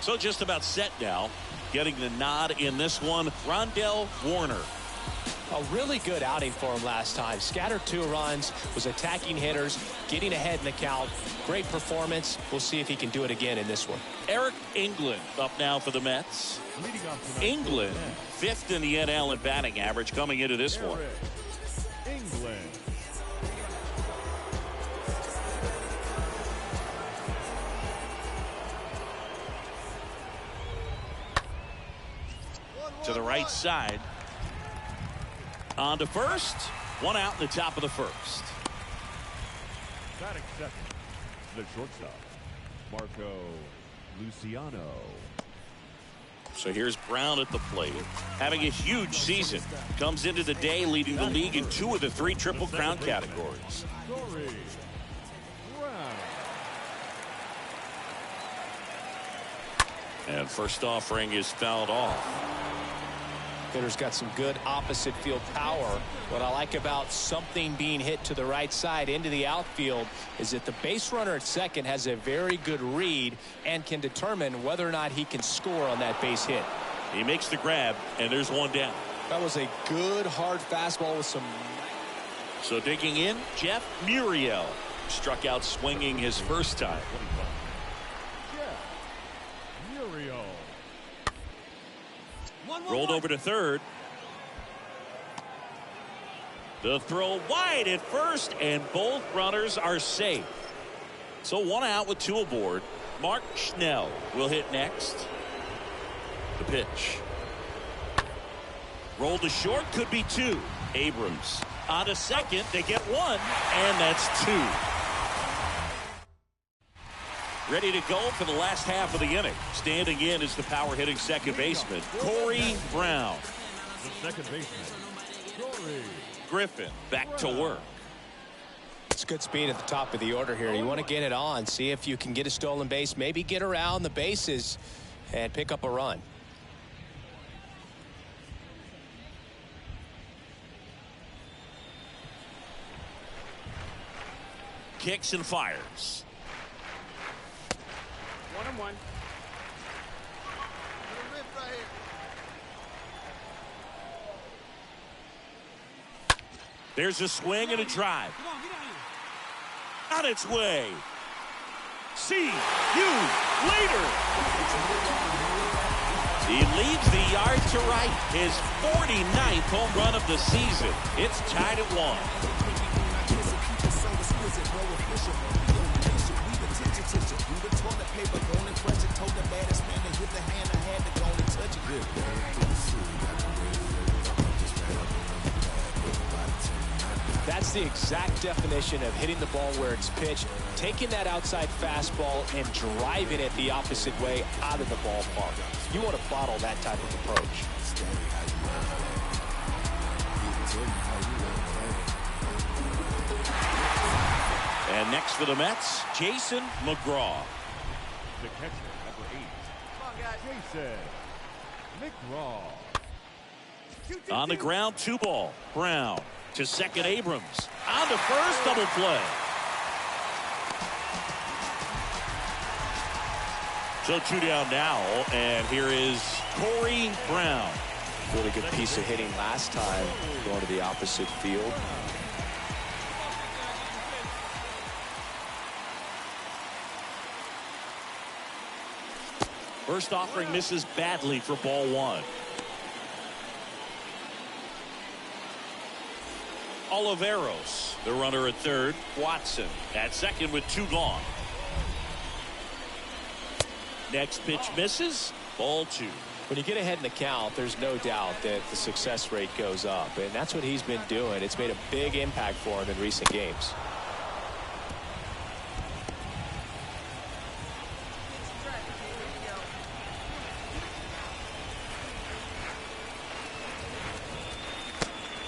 Speaker 1: So just about set now. Getting the nod in this one, Rondell Warner.
Speaker 2: A really good outing for him last time. Scattered 2 runs, was attacking hitters, getting ahead in the count. Great performance. We'll see if he can do it again in this one.
Speaker 1: Eric England up now for the Mets. England, 5th in the NL in batting average coming into this one.
Speaker 3: England.
Speaker 1: To the right side. On to first. 1 out in the top of the first.
Speaker 3: Batting second, the shortstop, Marco Luciano.
Speaker 1: So here's Brown at the plate. Having a huge season. Comes into the day leading the league in 2 of the 3 Triple Crown categories.
Speaker 3: Corey Brown.
Speaker 1: And first offering is fouled off.
Speaker 2: Hitter's got some good opposite field power. What I like about something being hit to the right side into the outfield is that the base runner at second has a very good read and can determine whether or not he can score on that base hit.
Speaker 1: He makes the grab, and there's 1 down.
Speaker 2: That was a good hard fastball with some.
Speaker 1: So digging in, Jeff Muriel struck out swinging his first time.
Speaker 3: Jeff Muriel.
Speaker 1: Rolled over to third. The throw wide at first, and both runners are safe. So 1 out with 2 aboard. Mark Schnell will hit next. The pitch. Roll to short, could be 2. Abrams on to second. They get 1, and that's 2. Ready to go for the last half of the inning. Standing in is the power-hitting second baseman, Corey Brown.
Speaker 3: The second baseman, Corey
Speaker 1: Griffin back to work.
Speaker 2: It's good speed at the top of the order here. You want to get it on, see if you can get a stolen base, maybe get around the bases and pick up a run.
Speaker 1: Kicks and fires.
Speaker 4: 1-1.
Speaker 1: There's a swing and a drive.
Speaker 5: Come on, get out of here.
Speaker 1: On its way. See you later. He leads the yard to right. His 49th home run of the season. It's tied at 1.
Speaker 2: That's the exact definition of hitting the ball where it's pitched, taking that outside fastball and driving it the opposite way out of the ballpark. You want to bottle that type of approach.
Speaker 1: And next for the Mets, Jason McGraw.
Speaker 3: The catcher, number 8. Jason McGraw.
Speaker 1: On the ground, 2 ball. Brown to second, Abrams. On to first, double play. So 2 down now, and here is Corey Brown.
Speaker 2: Really good piece of hitting last time, going to the opposite field.
Speaker 1: First offering misses badly for ball 1. Oliveros, the runner at third. Watson at second with 2 gone. Next pitch misses. Ball 2.
Speaker 2: When you get ahead in the count, there's no doubt that the success rate goes up, and that's what he's been doing. It's made a big impact for him in recent games.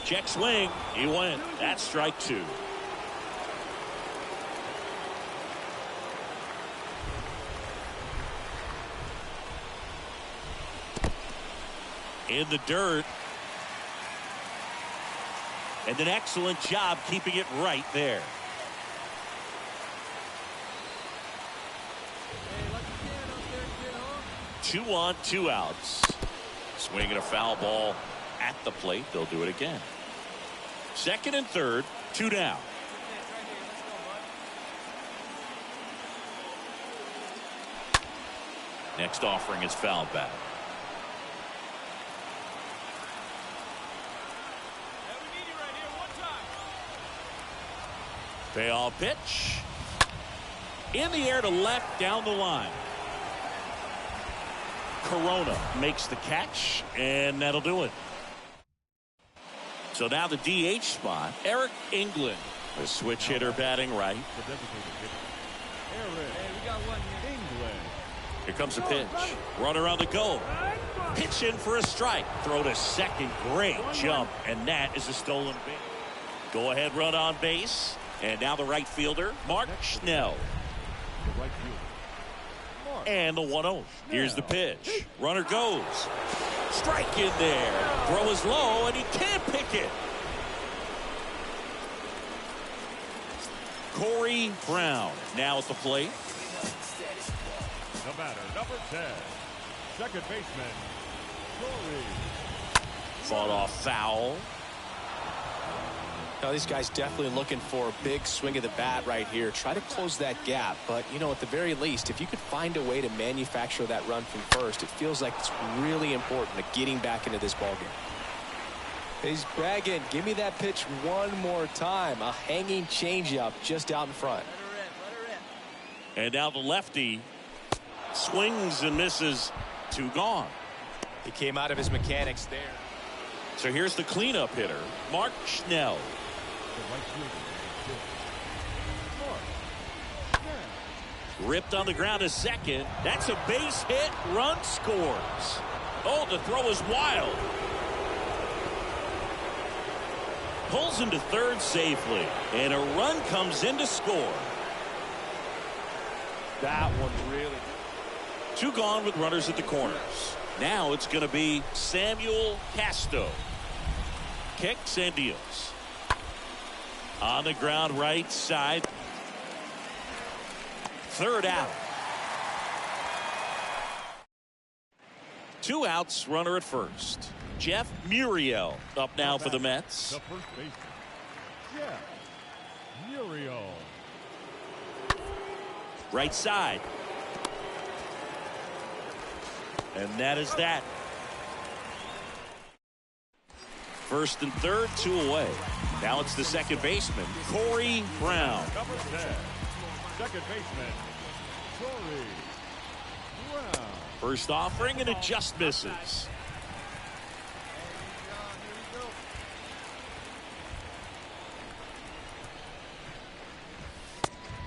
Speaker 1: Check swing. He went. That's strike 2. In the dirt. And an excellent job keeping it right there. Two on, 2 outs. Swinging a foul ball at the plate. They'll do it again. Second and third, 2 down. Next offering is fouled back. Payoff pitch. In the air to left, down the line. Corona makes the catch, and that'll do it. So now the DH spot, Eric England, a switch hitter batting right.
Speaker 3: The designated hitter, Eric
Speaker 5: Hey, we got one here.
Speaker 3: England.
Speaker 1: Here comes a pitch. Runner on the go. Pitch in for a strike. Throw to second. Great jump, and that is a stolen base. Go ahead run on base. And now the right fielder, Mark Schnell.
Speaker 3: The right fielder, Mark.
Speaker 1: And the 1-0. Here's the pitch. Runner goes. Strike in there. Throw is low, and he can't pick it. Corey Brown now at the plate.
Speaker 3: The batter, number 10. Second baseman, Corey.
Speaker 1: Fought off foul.
Speaker 2: Now, these guys definitely looking for a big swing of the bat right here. Try to close that gap. But, you know, at the very least, if you could find a way to manufacture that run from first, it feels like it's really important to getting back into this ballgame. He's bragging. Give me that pitch one more time. A hanging changeup just out in front.
Speaker 1: And now the lefty swings and misses. 2 gone.
Speaker 2: He came out of his mechanics there.
Speaker 1: So here's the cleanup hitter, Mark Schnell.
Speaker 3: The right fielder,
Speaker 1: Ripped on the ground to second. That's a base hit. Run scores. Oh, the throw is wild. Pulls him to third safely. And a run comes in to score.
Speaker 2: That one really.
Speaker 1: 2 gone with runners at the corners. Now it's going to be Samuel Casto. Kicks and deals. On the ground right side. Third out. 2 outs, runner at first. Jeff Muriel up now for the Mets.
Speaker 3: the first baseman, Jeff Muriel.
Speaker 1: Right side. And that is that. First and third, 2 away. Now it's the second baseman, Corey Brown.
Speaker 3: Number 10, second baseman, Corey Brown.
Speaker 1: First offering, and it just misses.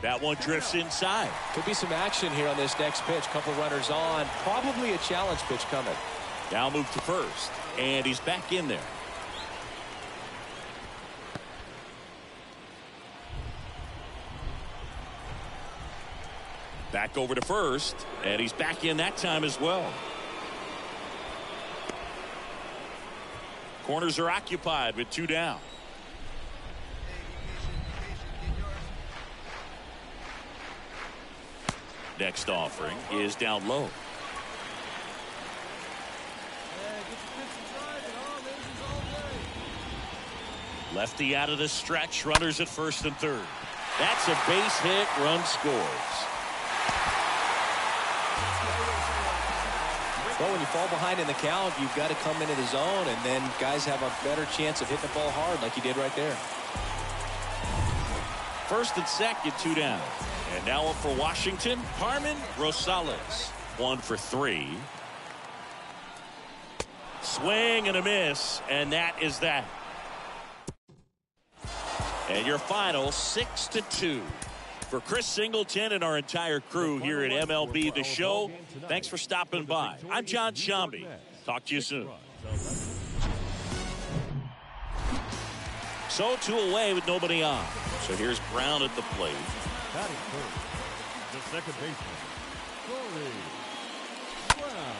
Speaker 1: That one drifts inside.
Speaker 2: Could be some action here on this next pitch. Couple runners on. Probably a challenge pitch coming.
Speaker 1: Now move to first. And he's back in there. Back over to first. And he's back in that time as well. Corners are occupied with 2 down. Next offering is down low. Lefty out of the stretch. Runners at first and third. That's a base hit. Run scores.
Speaker 2: Well, when you fall behind in the count, you've got to come into the zone, and then guys have a better chance of hitting the ball hard like you did right there.
Speaker 1: First and second, 2 down. And now up for Washington, Carmen Rosales. 1 for 3. Swing and a miss, and that is that. And your final 6-2. For Chris Singleton and our entire crew here at MLB The Show, thanks for stopping by. I'm John Shambi. Talk to you soon. So 2 away with nobody on. So here's Brown at the plate.
Speaker 3: Batting first, the second baseman, Corey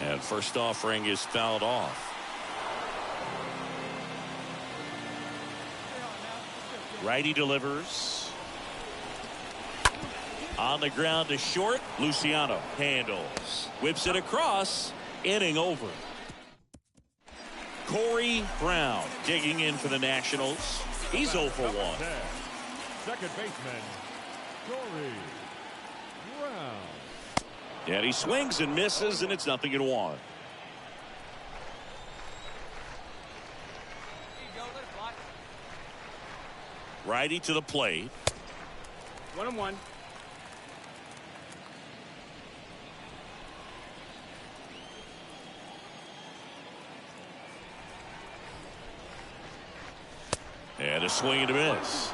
Speaker 3: Brown.
Speaker 1: And first offering is fouled off. Righty delivers. On the ground to short. Luciano handles. Whips it across. Inning over. Corey Brown digging in for the Nationals. He's 0 for 1.
Speaker 3: Second baseman, Corey Brown.
Speaker 1: And he swings and misses, and it's 0-1. Righty to the plate.
Speaker 5: 1-1.
Speaker 1: And a swing and a miss.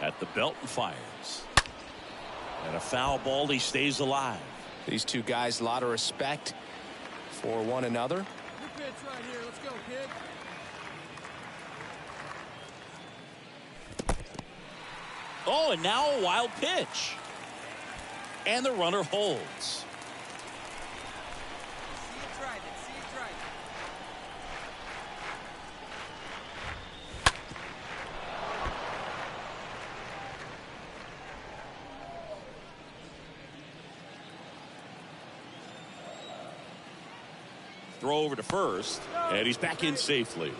Speaker 1: At the belt and fires. And a foul ball. He stays alive.
Speaker 2: These 2 guys, a lot of respect for one another.
Speaker 4: Your pitch right here. Let's go, kid.
Speaker 1: Oh, and now a wild pitch. And the runner holds. Throw over to first, and he's back in safely.
Speaker 7: Hey,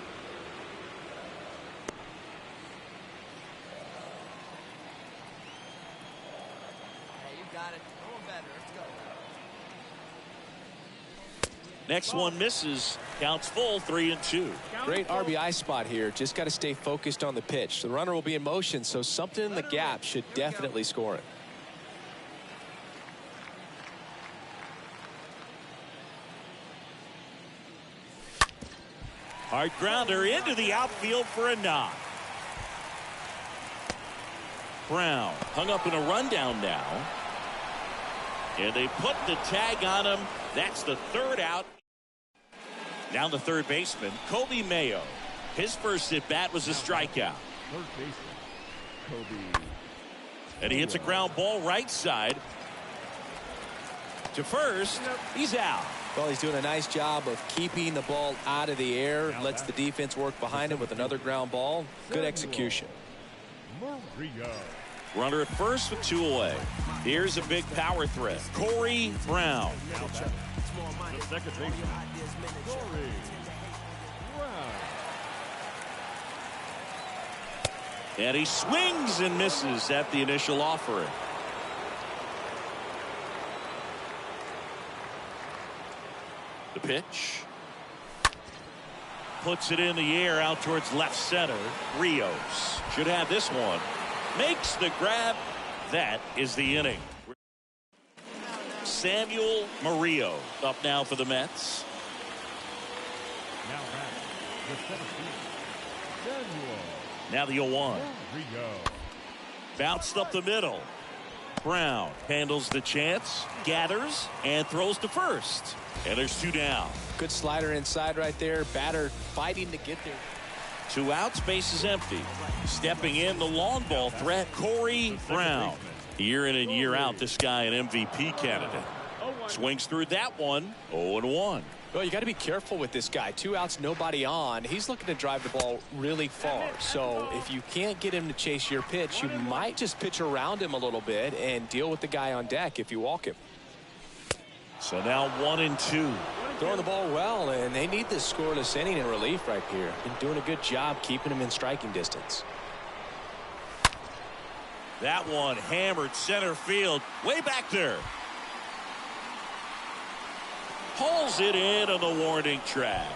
Speaker 7: you got it. Going better. Let's go.
Speaker 1: Next one misses, Counts full, 3-2.
Speaker 2: Great RBI spot here. Just got to stay focused on the pitch. The runner will be in motion, so something in the gap should definitely score it.
Speaker 1: Hard grounder into the outfield for a knock. Brown hung up in a rundown now. And they put the tag on him. That's the third out. Down to third baseman, Kobe Mayo. His first at bat was a strikeout.
Speaker 3: Third baseman, Kobe.
Speaker 1: And he hits a ground ball right side. To first, he's out.
Speaker 2: Well, he's doing a nice job of keeping the ball out of the air. Lets the defense work behind him with another ground ball. Good execution.
Speaker 3: Murillo.
Speaker 1: Runner at first with 2 away. Here's a big power threat. Corey Brown.
Speaker 3: The second baseman, Corey Brown.
Speaker 1: And he swings and misses at the initial offering. The pitch. Puts it in the air out towards left center. Rios should have this one. Makes the grab. That is the inning. Samuel Murillo up now for the Mets.
Speaker 3: Now back, the 17th, Samuel
Speaker 1: Now the 0-1.
Speaker 3: Murillo.
Speaker 1: Bounced up the middle. Brown handles the chance, gathers, and throws to first. And there's 2 down.
Speaker 2: Good slider inside right there. Batter fighting to get there.
Speaker 1: 2 outs, base is empty. Stepping in the long ball threat, Corey Brown. Year in and year out, this guy an MVP candidate. Swings through that one, 0-1.
Speaker 2: Well, you got to be careful with this guy. 2 outs, nobody on. He's looking to drive the ball really far. So if you can't get him to chase your pitch, you might just pitch around him a little bit and deal with the guy on deck if you walk him.
Speaker 1: So now 1-2.
Speaker 2: Throwing the ball well, and they need this scoreless inning in relief right here. Been doing a good job keeping him in striking distance.
Speaker 1: That one hammered center field, way back there. Pulls it in on the warning track.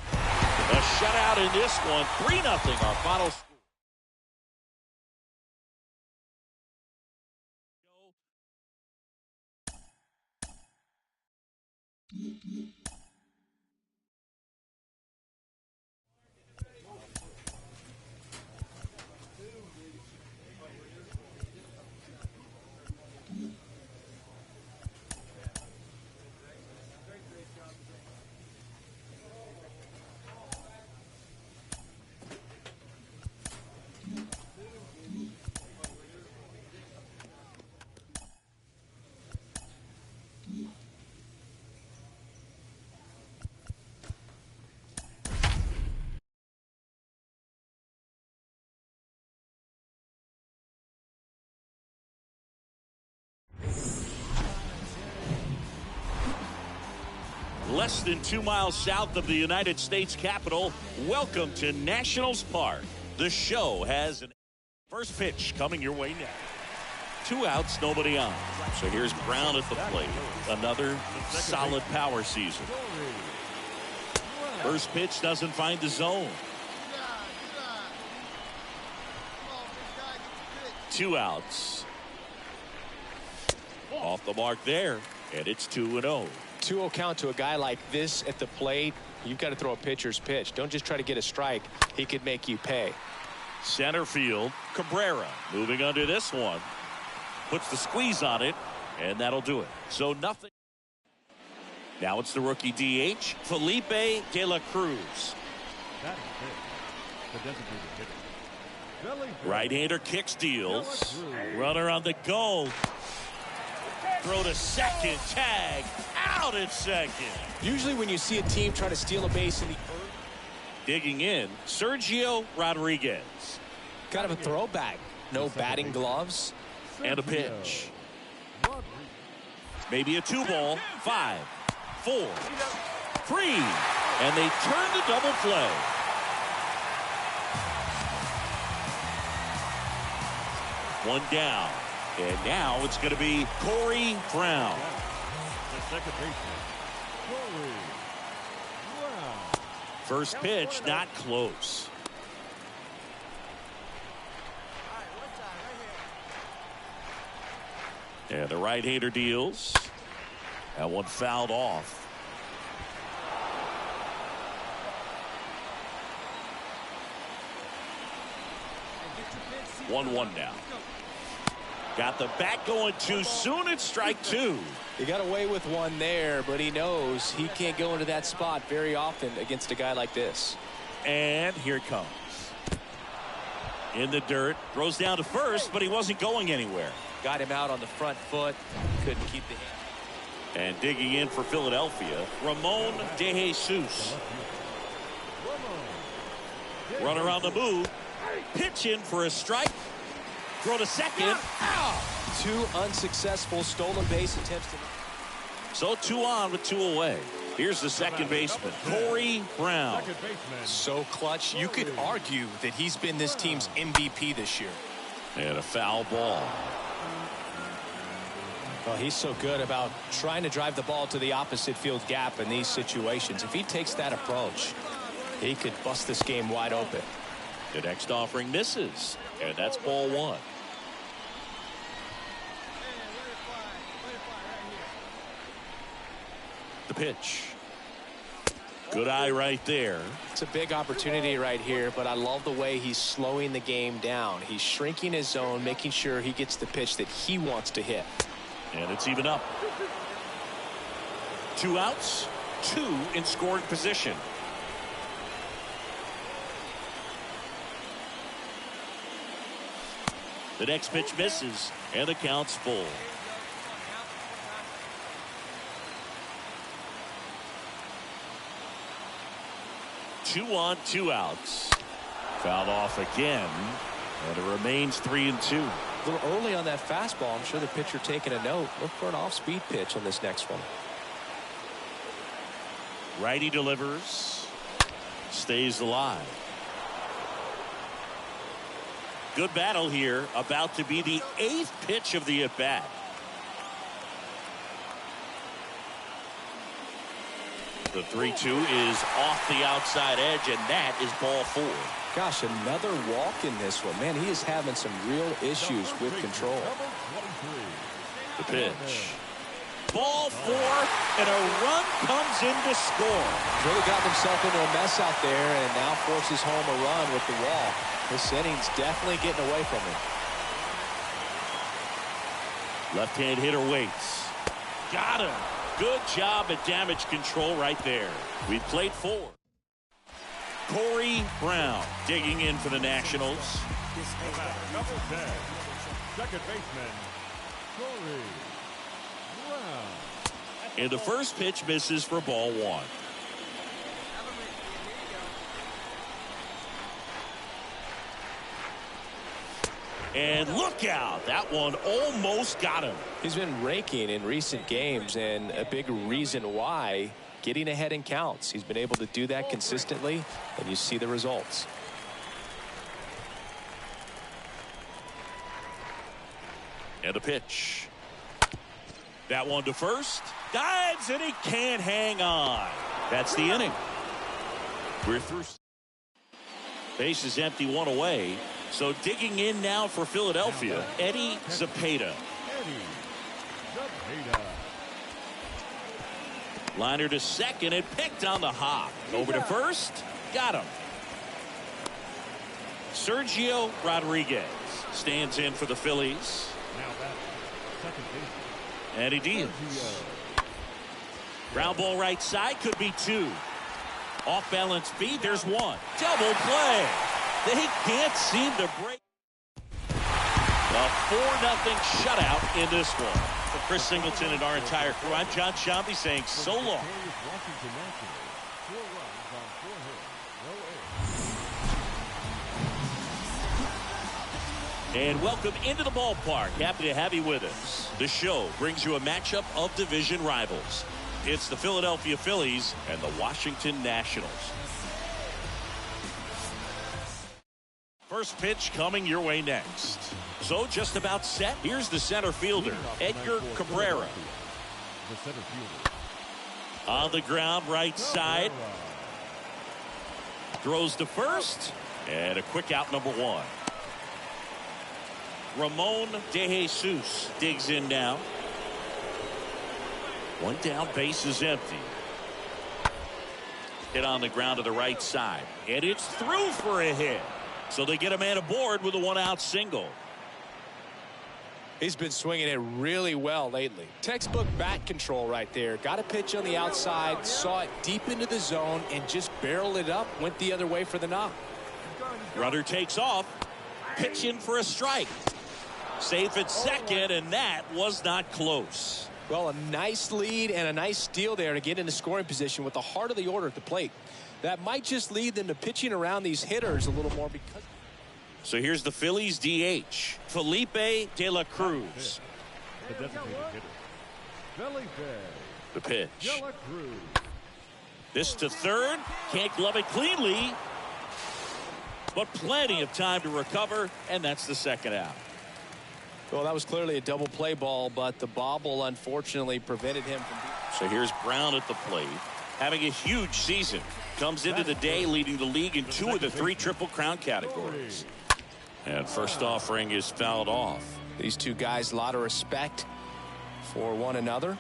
Speaker 1: A shutout in this one, 3-0 our final score. Less than 2 miles south of the United States Capitol, welcome to Nationals Park. The show has an first pitch coming your way now. 2 outs, nobody on. So here's Brown at the plate. Another solid power season. First pitch doesn't find the zone. 2 outs. Off the mark there, and it's 2-0.
Speaker 2: 2-0 count to a guy like this at the plate. You've got to throw a pitcher's pitch. Don't just try to get a strike. He could make you pay.
Speaker 1: Center field, Cabrera moving under this one. Puts the squeeze on it, and that'll do it. So nothing. Now it's the rookie DH, Felipe De La Cruz.
Speaker 3: That is it. The designated hitter.
Speaker 1: Right-hander kick steals. Runner on the go. Throw to second, tag, out at second.
Speaker 2: Usually when you see a team try to steal a base in the early.
Speaker 1: Digging in, Sergio Rodriguez.
Speaker 2: Kind of a throwback. No batting gloves.
Speaker 1: And a pitch. Maybe a 2-ball, 5, 4, 3. And they turn the double play. One down. And now it's going to be Corey Brown.
Speaker 3: The second baseman, Corey
Speaker 1: First pitch, not close. And the right-hander deals. That one fouled off. 1-1 now. Got the bat going too soon. It's strike two.
Speaker 2: He got away with one there, but he knows he can't go into that spot very often against a guy like this.
Speaker 1: And here it comes. In the dirt. Throws down to first, but he wasn't going anywhere.
Speaker 2: Got him out on the front foot. Couldn't keep the hand.
Speaker 1: And digging in for Philadelphia, Ramon De Jesus. Runner on the move. Pitch in for a strike. Throw to second.
Speaker 2: Two unsuccessful stolen base attempts.
Speaker 1: So 2 on with 2 away. Here's the second baseman, Corey Brown.
Speaker 2: So clutch. You could argue that he's been this team's MVP this year.
Speaker 1: And a foul ball.
Speaker 2: Well, he's so good about trying to drive the ball to the opposite field gap in these situations. If he takes that approach, he could bust this game wide open.
Speaker 1: The next offering misses, and that's ball 1. The pitch. Good eye right there.
Speaker 2: It's a big opportunity right here, but I love the way he's slowing the game down. He's shrinking his zone, making sure he gets the pitch that he wants to hit.
Speaker 1: And it's even up. 2 outs, 2 in scoring position. The next pitch misses, and the count's full. Two on, 2 outs. Fouled off again, and it remains 3-2.
Speaker 2: A little early on that fastball. I'm sure the pitcher taking a note. Look for an off-speed pitch on this next one.
Speaker 1: Righty delivers. Stays alive. Good battle here. About to be the 8th pitch of the at-bat. The 3-2 is off the outside edge, and that is ball 4.
Speaker 2: Gosh, another walk in this one. Man, he is having some real issues with control.
Speaker 1: The pitch. Ball 4, and a run comes in to score.
Speaker 2: Really got himself into a mess out there, and now forces home a run with the walk. This inning's definitely getting away from him.
Speaker 1: Left-hand hitter waits. Got him. Good job at damage control right there. We've played 4. Corey Brown digging in for the Nationals.
Speaker 3: Number 10, second baseman, Corey Brown.
Speaker 1: And the first pitch misses for ball 1. And look out. That one almost got him.
Speaker 2: He's been raking in recent games, and a big reason why, getting ahead in counts. He's been able to do that consistently, and you see the results.
Speaker 1: And the pitch. That one to first. Dives, and he can't hang on. That's the inning. We're through. Base is empty, 1 away. So digging in now for Philadelphia, Eddie Zepeda. Liner to second and picked on the hop. Over to first. Got him. Sergio Rodriguez stands in for the Phillies. And he deals. Ground ball right side, could be 2. Off balance beat, there's 1. Double play. They can't seem to break. A 4-0 shutout in this one. For Chris Singleton and our entire crew, I'm John Shambi saying so long. And welcome into the ballpark. Happy to have you with us. The show brings you a matchup of division rivals. It's the Philadelphia Phillies and the Washington Nationals. First pitch coming your way next. So just about set. Here's the center fielder, Edgar Cabrera. On the ground, right side. Throws to first. And a quick out, number one. Ramon De Jesus digs in now. One down, base is empty. Hit on the ground to the right side. And it's through for a hit. So they get a man aboard with a one-out single.
Speaker 2: He's been swinging it really well lately. Textbook bat control right there. Got a pitch on the outside, saw it deep into the zone, and just barreled it up. Went the other way for the knock.
Speaker 1: Runner takes off. Pitch in for a strike. Safe at second, and that was not close.
Speaker 2: Well, a nice lead and a nice steal there to get into scoring position with the heart of the order at the plate. That might just lead them to pitching around these hitters a little more because.
Speaker 1: So here's the Phillies DH, Felipe De La Cruz.
Speaker 3: The designated hitter, Felipe
Speaker 1: The pitch.
Speaker 3: De La Cruz.
Speaker 1: This to third. Can't glove it cleanly. But plenty of time to recover, and that's the second out.
Speaker 2: Well, that was clearly a double play ball, but the bobble unfortunately prevented him from.
Speaker 1: So here's Brown at the plate, having a huge season. Comes into the day leading the league in 2 of the 3 Triple Crown categories. And first offering is fouled off.
Speaker 2: These two guys, a lot of respect for one another.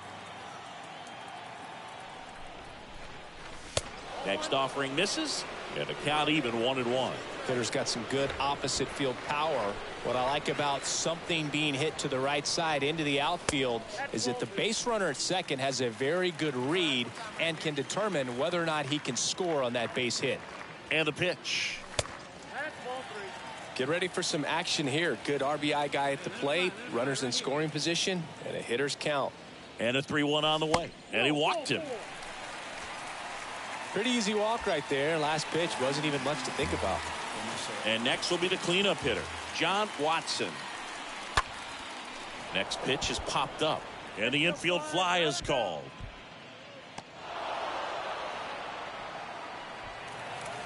Speaker 1: Next offering misses, and the count even 1-1.
Speaker 2: Hitter's got some good opposite field power. What I like about something being hit to the right side into the outfield is that the base runner at second has a very good read and can determine whether or not he can score on that base hit.
Speaker 1: And the pitch.
Speaker 2: Get ready for some action here. Good RBI guy at the plate, runners in scoring position, and a hitter's count.
Speaker 1: And a 3-1 on the way. And he walked him.
Speaker 2: Pretty easy walk right there. Last pitch wasn't even much to think about.
Speaker 1: And next will be the cleanup hitter, John Watson. Next pitch is popped up, and the infield fly is called.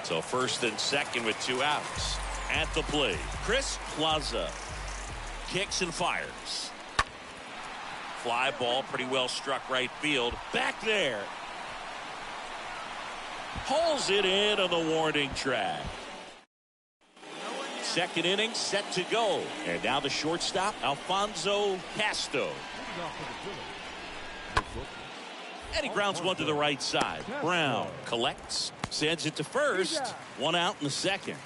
Speaker 1: So first and second with 2 outs. At the plate, Chris Plaza kicks and fires. Fly ball pretty well struck right field. Back there. Pulls it in on the warning track. Second inning set to go. And now the shortstop, Alfonso Casto. And he grounds one to the right side. Brown collects, sends it to first. 1 out in the second.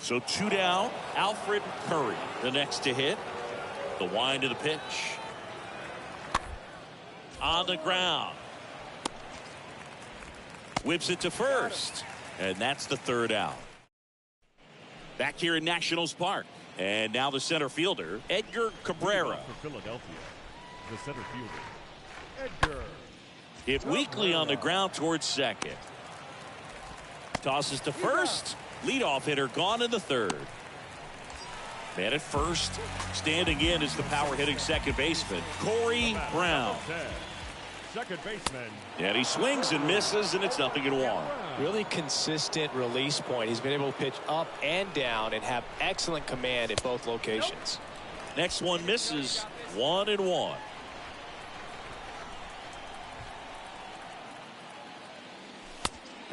Speaker 1: So 2 down. Alfred Curry, the next to hit. The wind of the pitch. On the ground. Whips it to first. And that's the 3rd out. Back here in Nationals Park. And now the center fielder, Edgar Cabrera.
Speaker 3: For Philadelphia, the center fielder, Edgar.
Speaker 1: Hit weakly on the ground towards second. Tosses to first. Leadoff hitter gone in the 3rd. Man at first. Standing in is the power hitting second baseman, Corey Brown.
Speaker 3: Second baseman.
Speaker 1: And he swings and misses, and it's 0-1.
Speaker 2: Really consistent release point. He's been able to pitch up and down and have excellent command at both locations.
Speaker 1: Next one misses. 1-1.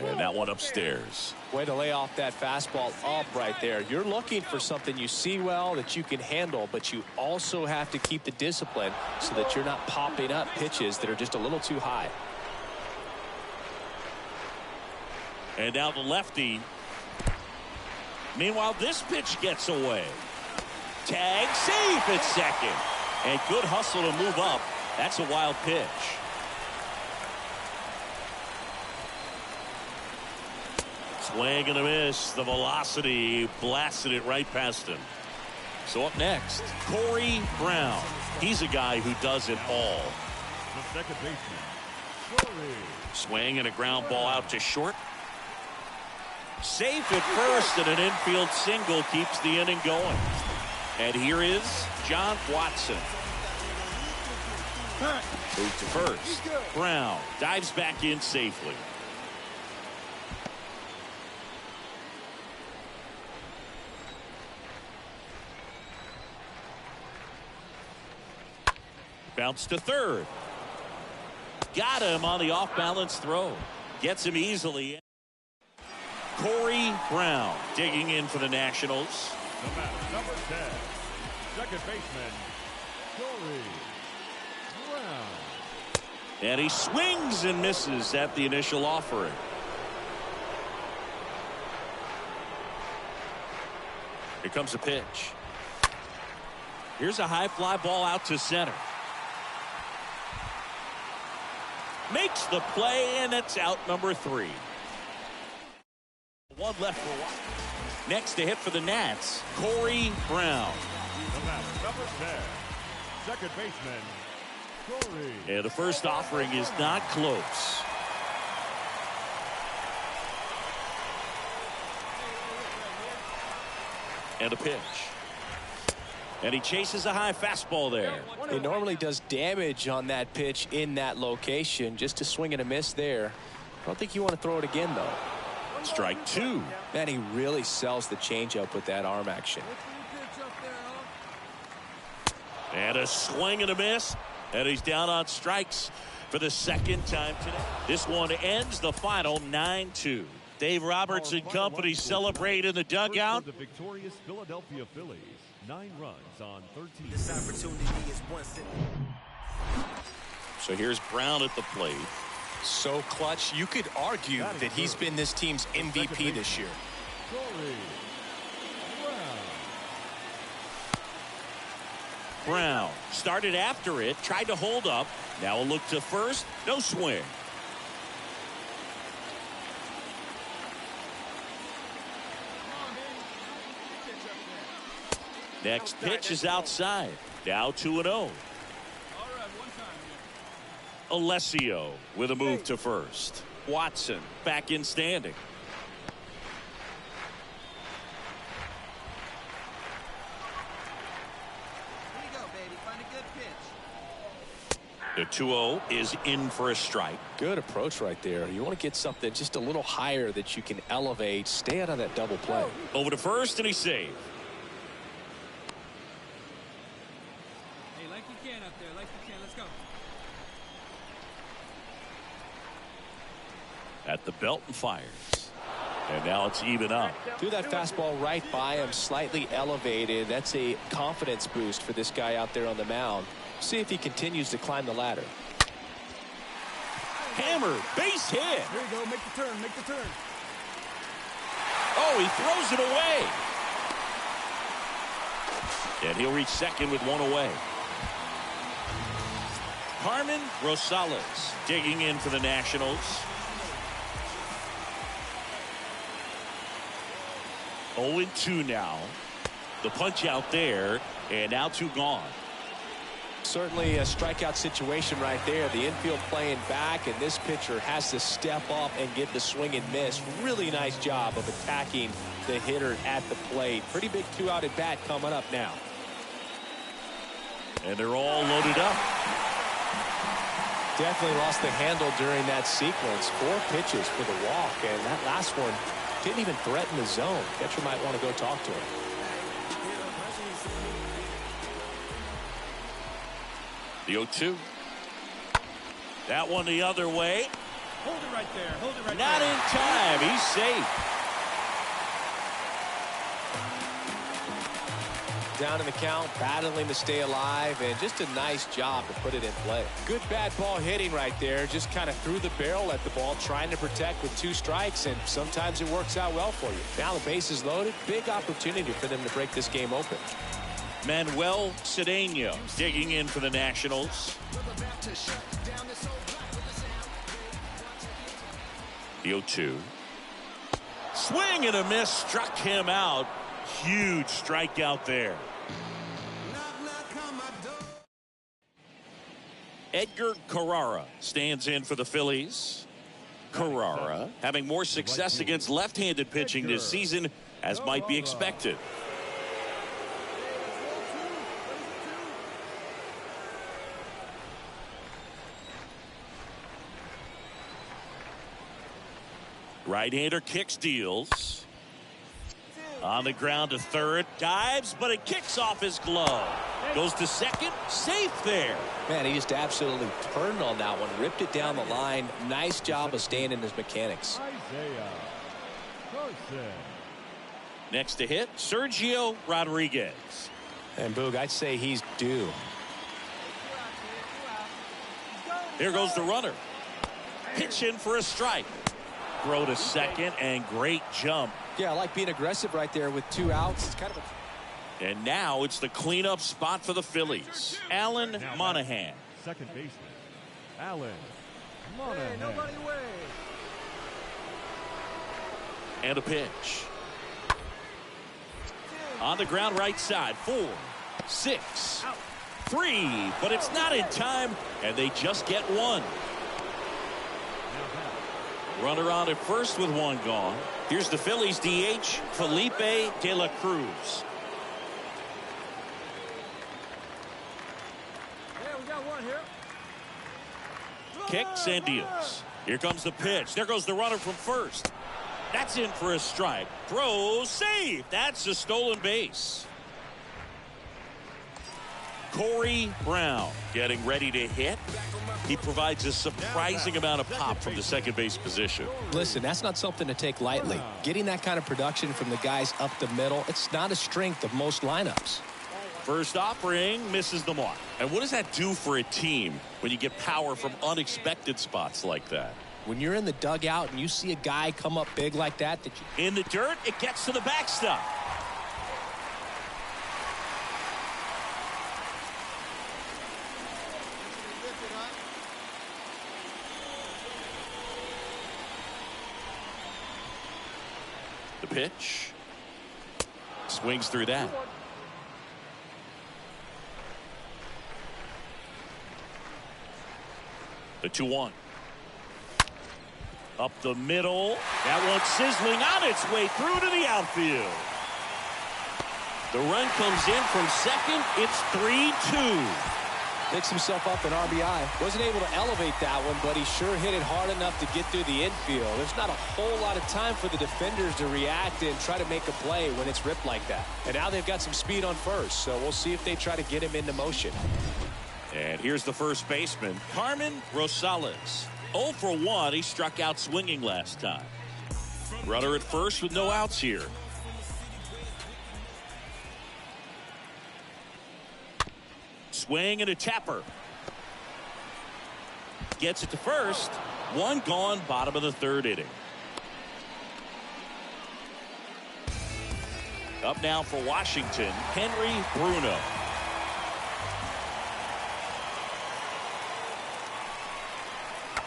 Speaker 1: And that one upstairs.
Speaker 2: Way to lay off that fastball up right there. You're looking for something you see well that you can handle, but you also have to keep the discipline so that you're not popping up pitches that are just a little too high.
Speaker 1: And now the lefty. Meanwhile, this pitch gets away. Tag safe at second. And good hustle to move up. That's a wild pitch. Swing and a miss. The velocity blasted it right past him. So up next, Corey Brown. He's a guy who does it all.
Speaker 3: The second baseman, Corey.
Speaker 1: Swing and a ground ball out to short. Safe at first, and an infield single keeps the inning going. And here is John Watson. Move to first. Brown dives back in safely. Bounce to third. Got him on the off-balance throw. Gets him easily. Corey Brown digging in for the Nationals.
Speaker 3: The man, number 10, second baseman, Corey Brown.
Speaker 1: And he swings and misses at the initial offering. Here comes a pitch. Here's a high fly ball out to center. Makes the play, and it's out number 3. One left for one. Next to hit for the Nats, Corey Brown.
Speaker 3: The man, number 10, second baseman, Corey.
Speaker 1: And the first offering is not close. And a pitch. And he chases a high fastball there.
Speaker 2: He normally does damage on that pitch in that location. Just a swing and a miss there. I don't think you want to throw it again, though.
Speaker 1: Strike 2.
Speaker 2: Man, he really sells the changeup with that arm action.
Speaker 1: And a swing and a miss. And he's down on strikes for the second time today. This one ends the final 9-2. Dave Roberts and company celebrate in the dugout.
Speaker 3: The victorious Philadelphia Phillies. 9 runs on 13.
Speaker 7: This opportunity is one city.
Speaker 1: So here's Brown at the plate.
Speaker 2: So clutch, you could argue that he's been this team's MVP this year.
Speaker 3: Corey Brown.
Speaker 1: Brown started after it, tried to hold up. Now a look to first, no swing. Next pitch is outside. Now 2-0. Alessio with a move to first. Watson back in standing.
Speaker 7: Here you go, baby. Find a good pitch.
Speaker 1: The 2-0 is in for a strike.
Speaker 2: Good approach right there. You want to get something just a little higher that you can elevate. Stay out of that double play.
Speaker 1: Over to first, and he's saved.
Speaker 5: Hey, like you can up there. Like you can. Let's go.
Speaker 1: At the belt and fires. And now it's even up.
Speaker 2: Threw that fastball right by him, slightly elevated. That's a confidence boost for this guy out there on the mound. See if he continues to climb the ladder.
Speaker 1: Hammered, base hit.
Speaker 4: Here you go. Make the turn. Make the turn.
Speaker 1: Oh, he throws it away. And he'll reach second with one away. Carmen Rosales digging in for the Nationals. 0-2 now. The punch out there, and now 2 gone.
Speaker 2: Certainly a strikeout situation right there. The infield playing back, and this pitcher has to step up and get the swing and miss. Really nice job of attacking the hitter at the plate. Pretty big 2-out at bat coming up now.
Speaker 1: And they're all loaded up.
Speaker 2: Definitely lost the handle during that sequence. 4 pitches for the walk, and that last one didn't even threaten the zone. Catcher might want to go talk to him.
Speaker 1: The 0-2. That one the other way.
Speaker 4: Hold it right there. Hold it right
Speaker 1: Not
Speaker 4: there.
Speaker 1: in time. He's safe.
Speaker 2: Down in the count, battling to stay alive, and just a nice job to put it in play. Good bat ball hitting right there. Just kind of threw the barrel at the ball, trying to protect with 2 strikes, and sometimes it works out well for you. Now the base is loaded. Big opportunity for them to break this game open.
Speaker 1: Manuel Cedeno digging in for the Nationals. The 0-2. Swing and a miss, struck him out. Huge strikeout there. Edgar Carrara stands in for the Phillies. Carrara having more success against left-handed pitching this season, as might be expected. Right-hander kicks, deals. On the ground to third, dives, but it kicks off his glove. Goes to second, safe there.
Speaker 2: Man, he just absolutely turned on that one, ripped it down the line. Nice job of staying in his mechanics.
Speaker 3: Isaiah Carson.
Speaker 1: Next to hit, Sergio Rodriguez.
Speaker 2: And Boog, I'd say he's due.
Speaker 1: Here goes the runner. Pitch in for a strike. Throw to second and great jump.
Speaker 2: Yeah, I like being aggressive right there with 2 outs. It's kind of a...
Speaker 1: And now it's the cleanup spot for the Phillies. Alan Monahan.
Speaker 3: Second baseman, Alan Monahan.
Speaker 7: Nobody way.
Speaker 1: And a pitch. On the ground right side. 4, 6, 3. But it's not in time. And they just get 1. Runner on at first with 1 gone. Here's the Phillies DH, Felipe De La Cruz.
Speaker 4: Yeah, we got 1 here.
Speaker 1: Kicks and deals. Here comes the pitch. There goes the runner from first. That's in for a strike. Throws, save. That's a stolen base. Corey Brown getting ready to hit. He provides a surprising amount of pop from the second base position.
Speaker 2: Listen, that's not something to take lightly. Getting that kind of production from the guys up the middle, it's not a strength of most lineups.
Speaker 1: First offering misses the mark. And what does that do for a team when you get power from unexpected spots like that?
Speaker 2: When you're in the dugout and you see a guy come up big like that you...
Speaker 1: In the dirt, it gets to the backstop. The pitch. Swings through that. The 2-1. Up the middle. That one's sizzling on its way through to the outfield. The run comes in from second. It's 3-2.
Speaker 2: Picks himself up an RBI. Wasn't able to elevate that one, but he sure hit it hard enough to get through the infield. There's not a whole lot of time for the defenders to react and try to make a play when it's ripped like that. And now they've got some speed on first, so we'll see if they try to get him into motion.
Speaker 1: And here's the first baseman, Carmen Rosales. 0 for 1. He struck out swinging last time. Runner at first with no outs here. Swing and a tapper. Gets it to first. 1 gone, bottom of the 3rd inning. Up now for Washington, Henry Bruno.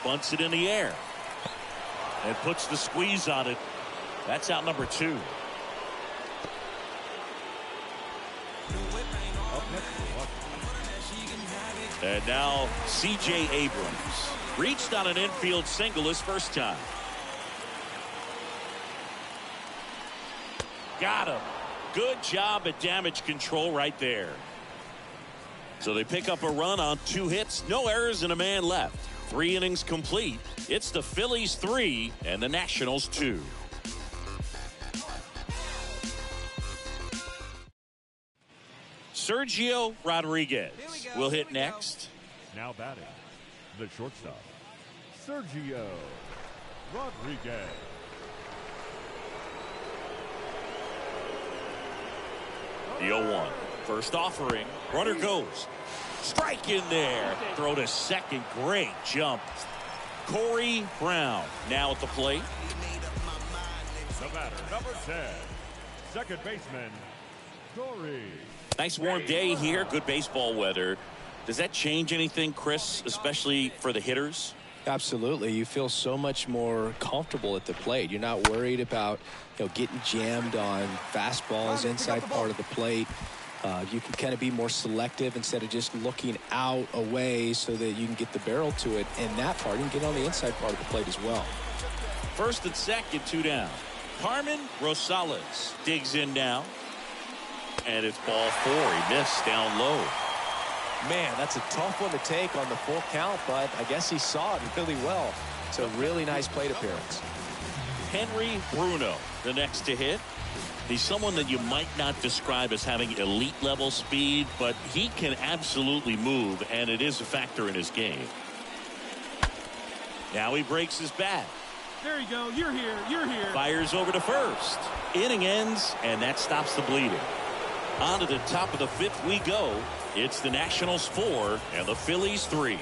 Speaker 1: Bunts it in the air. And puts the squeeze on it. That's out number 2. And now C.J. Abrams reached on an infield single his first time. Got him. Good job at damage control right there. So they pick up a run on 2 hits, no errors, and a man left. 3 innings complete. It's the Phillies 3 and the Nationals 2. Sergio Rodriguez will hit next.
Speaker 3: Now batting, the shortstop, Sergio Rodriguez.
Speaker 1: The 0-1. First offering. Runner goes. Strike in there. Throw to second. Great jump. Corey Brown now at the plate.
Speaker 3: The batter, number 10, second baseman, Corey.
Speaker 1: Nice warm day here. Good baseball weather. Does that change anything, Chris, especially for the hitters?
Speaker 2: Absolutely. You feel so much more comfortable at the plate. You're not worried about, getting jammed on fastballs inside part of the plate. You can kind of be more selective instead of just looking out away so that you can get the barrel to it. And that part, you can get on the inside part of the plate as well.
Speaker 1: First and second, 2 down. Carmen Rosales digs in now. And it's ball 4. He missed down low.
Speaker 2: Man, that's a tough one to take on the full count, but I guess he saw it really well. It's a really nice plate appearance.
Speaker 1: Henry Bruno, the next to hit. He's someone that you might not describe as having elite level speed, but he can absolutely move, and it is a factor in his game. Now he breaks his bat.
Speaker 4: There you go. You're here. You're here.
Speaker 1: Fires over to first. Inning ends, and that stops the bleeding. On to the top of the fifth we go. It's the Nationals 4 and the Phillies 3.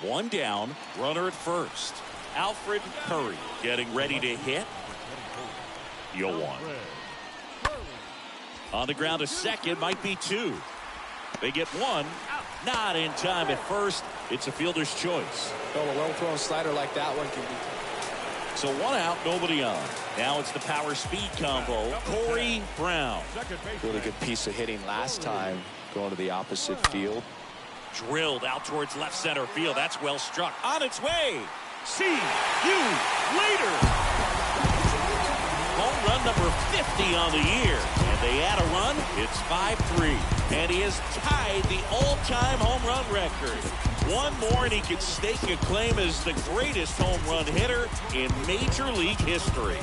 Speaker 1: One down, runner at first. Alfred Curry getting ready to hit. 0-1. On the ground, a second, might be two. They get one. Not in time at first. It's a fielder's choice.
Speaker 2: Well, a well-thrown slider like that one can be.
Speaker 1: So one out, nobody on. Now it's the power speed combo. Corey Brown.
Speaker 2: Really good piece of hitting last time, going to the opposite field.
Speaker 1: Drilled out towards left center field. That's well struck. On its way. See you later. Home run number 50 on the year. And they add a run. It's 5-3. And he has tied the all-time home run record. One more and he could stake a claim as the greatest home run hitter in Major League history.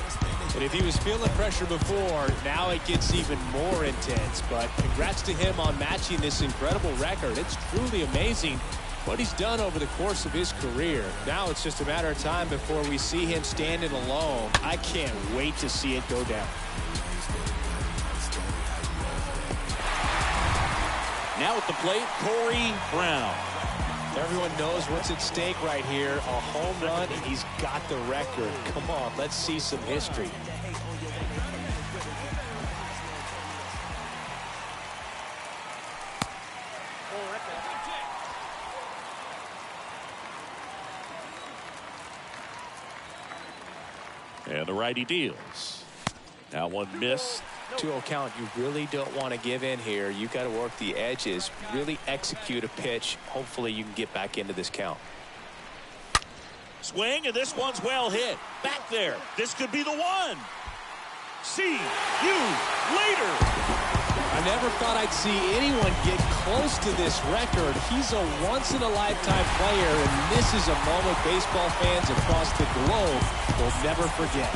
Speaker 2: And if he was feeling pressure before, now it gets even more intense. But congrats to him on matching this incredible record. It's truly amazing what he's done over the course of his career. Now it's just a matter of time before we see him standing alone. I can't wait to see it go down.
Speaker 1: Now at the plate, Corey Brown.
Speaker 2: Everyone knows what's at stake right here. A home run, and he's got the record. Come on, let's see some history.
Speaker 1: And the righty deals. Now one missed.
Speaker 2: 2-0 count. You really don't want to give in here. You got to work the edges, really execute a pitch. Hopefully you can get back into this count.
Speaker 1: Swing, and this one's well hit. Back there. This could be the one. See you later.
Speaker 2: I never thought I'd see anyone get close to this record. He's a once-in-a-lifetime player, and this is a moment baseball fans across the globe will never forget.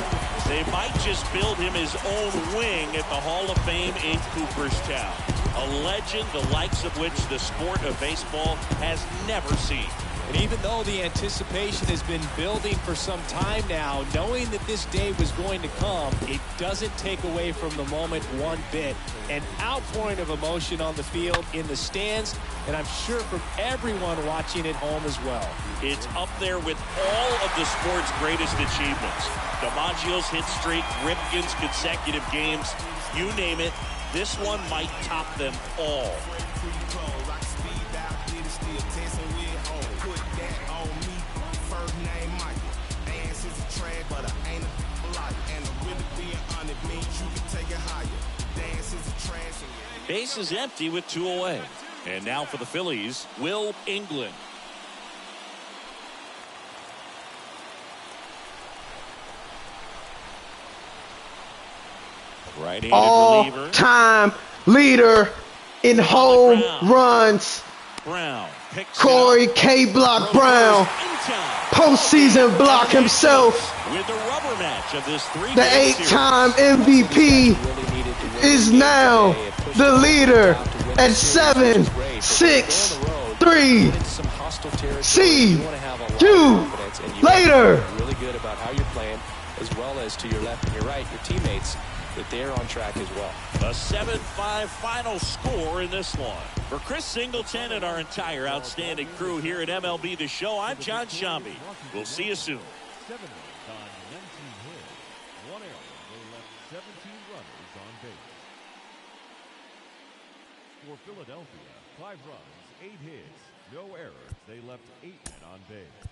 Speaker 1: They might just build him his own wing at the Hall of Fame in Cooperstown. A legend the likes of which the sport of baseball has never seen.
Speaker 2: And even though the anticipation has been building for some time now, knowing that this day was going to come, it doesn't take away from the moment one bit. An outpouring of emotion on the field, in the stands, and I'm sure from everyone watching at home as well.
Speaker 1: It's up there with all of the sport's greatest achievements. DiMaggio's hit streak, Ripken's consecutive games, you name it, this one might top them all. Base is empty with 2 away. And now for the Phillies, Will England. Right-handed reliever.
Speaker 8: All-time leader in home runs.
Speaker 1: Brown picks
Speaker 8: Corey K-Block Brown. Postseason block himself.
Speaker 1: With the rubber match of this three-game
Speaker 8: The 8-time MVP is now the leader at 7-6-3. See you later.
Speaker 2: Really good about how you're playing, as well as to your left and your right, your teammates, that they're on track as well.
Speaker 1: A 7-5 final score in this one. For Chris Singleton and our entire outstanding crew here at MLB The Show, I'm John Shambi. We'll see you soon.
Speaker 3: 7 runs on 19 hits. 1 error. They left 17 runners on base. For Philadelphia, 5 runs, 8 hits, no errors. They left 8 men on base.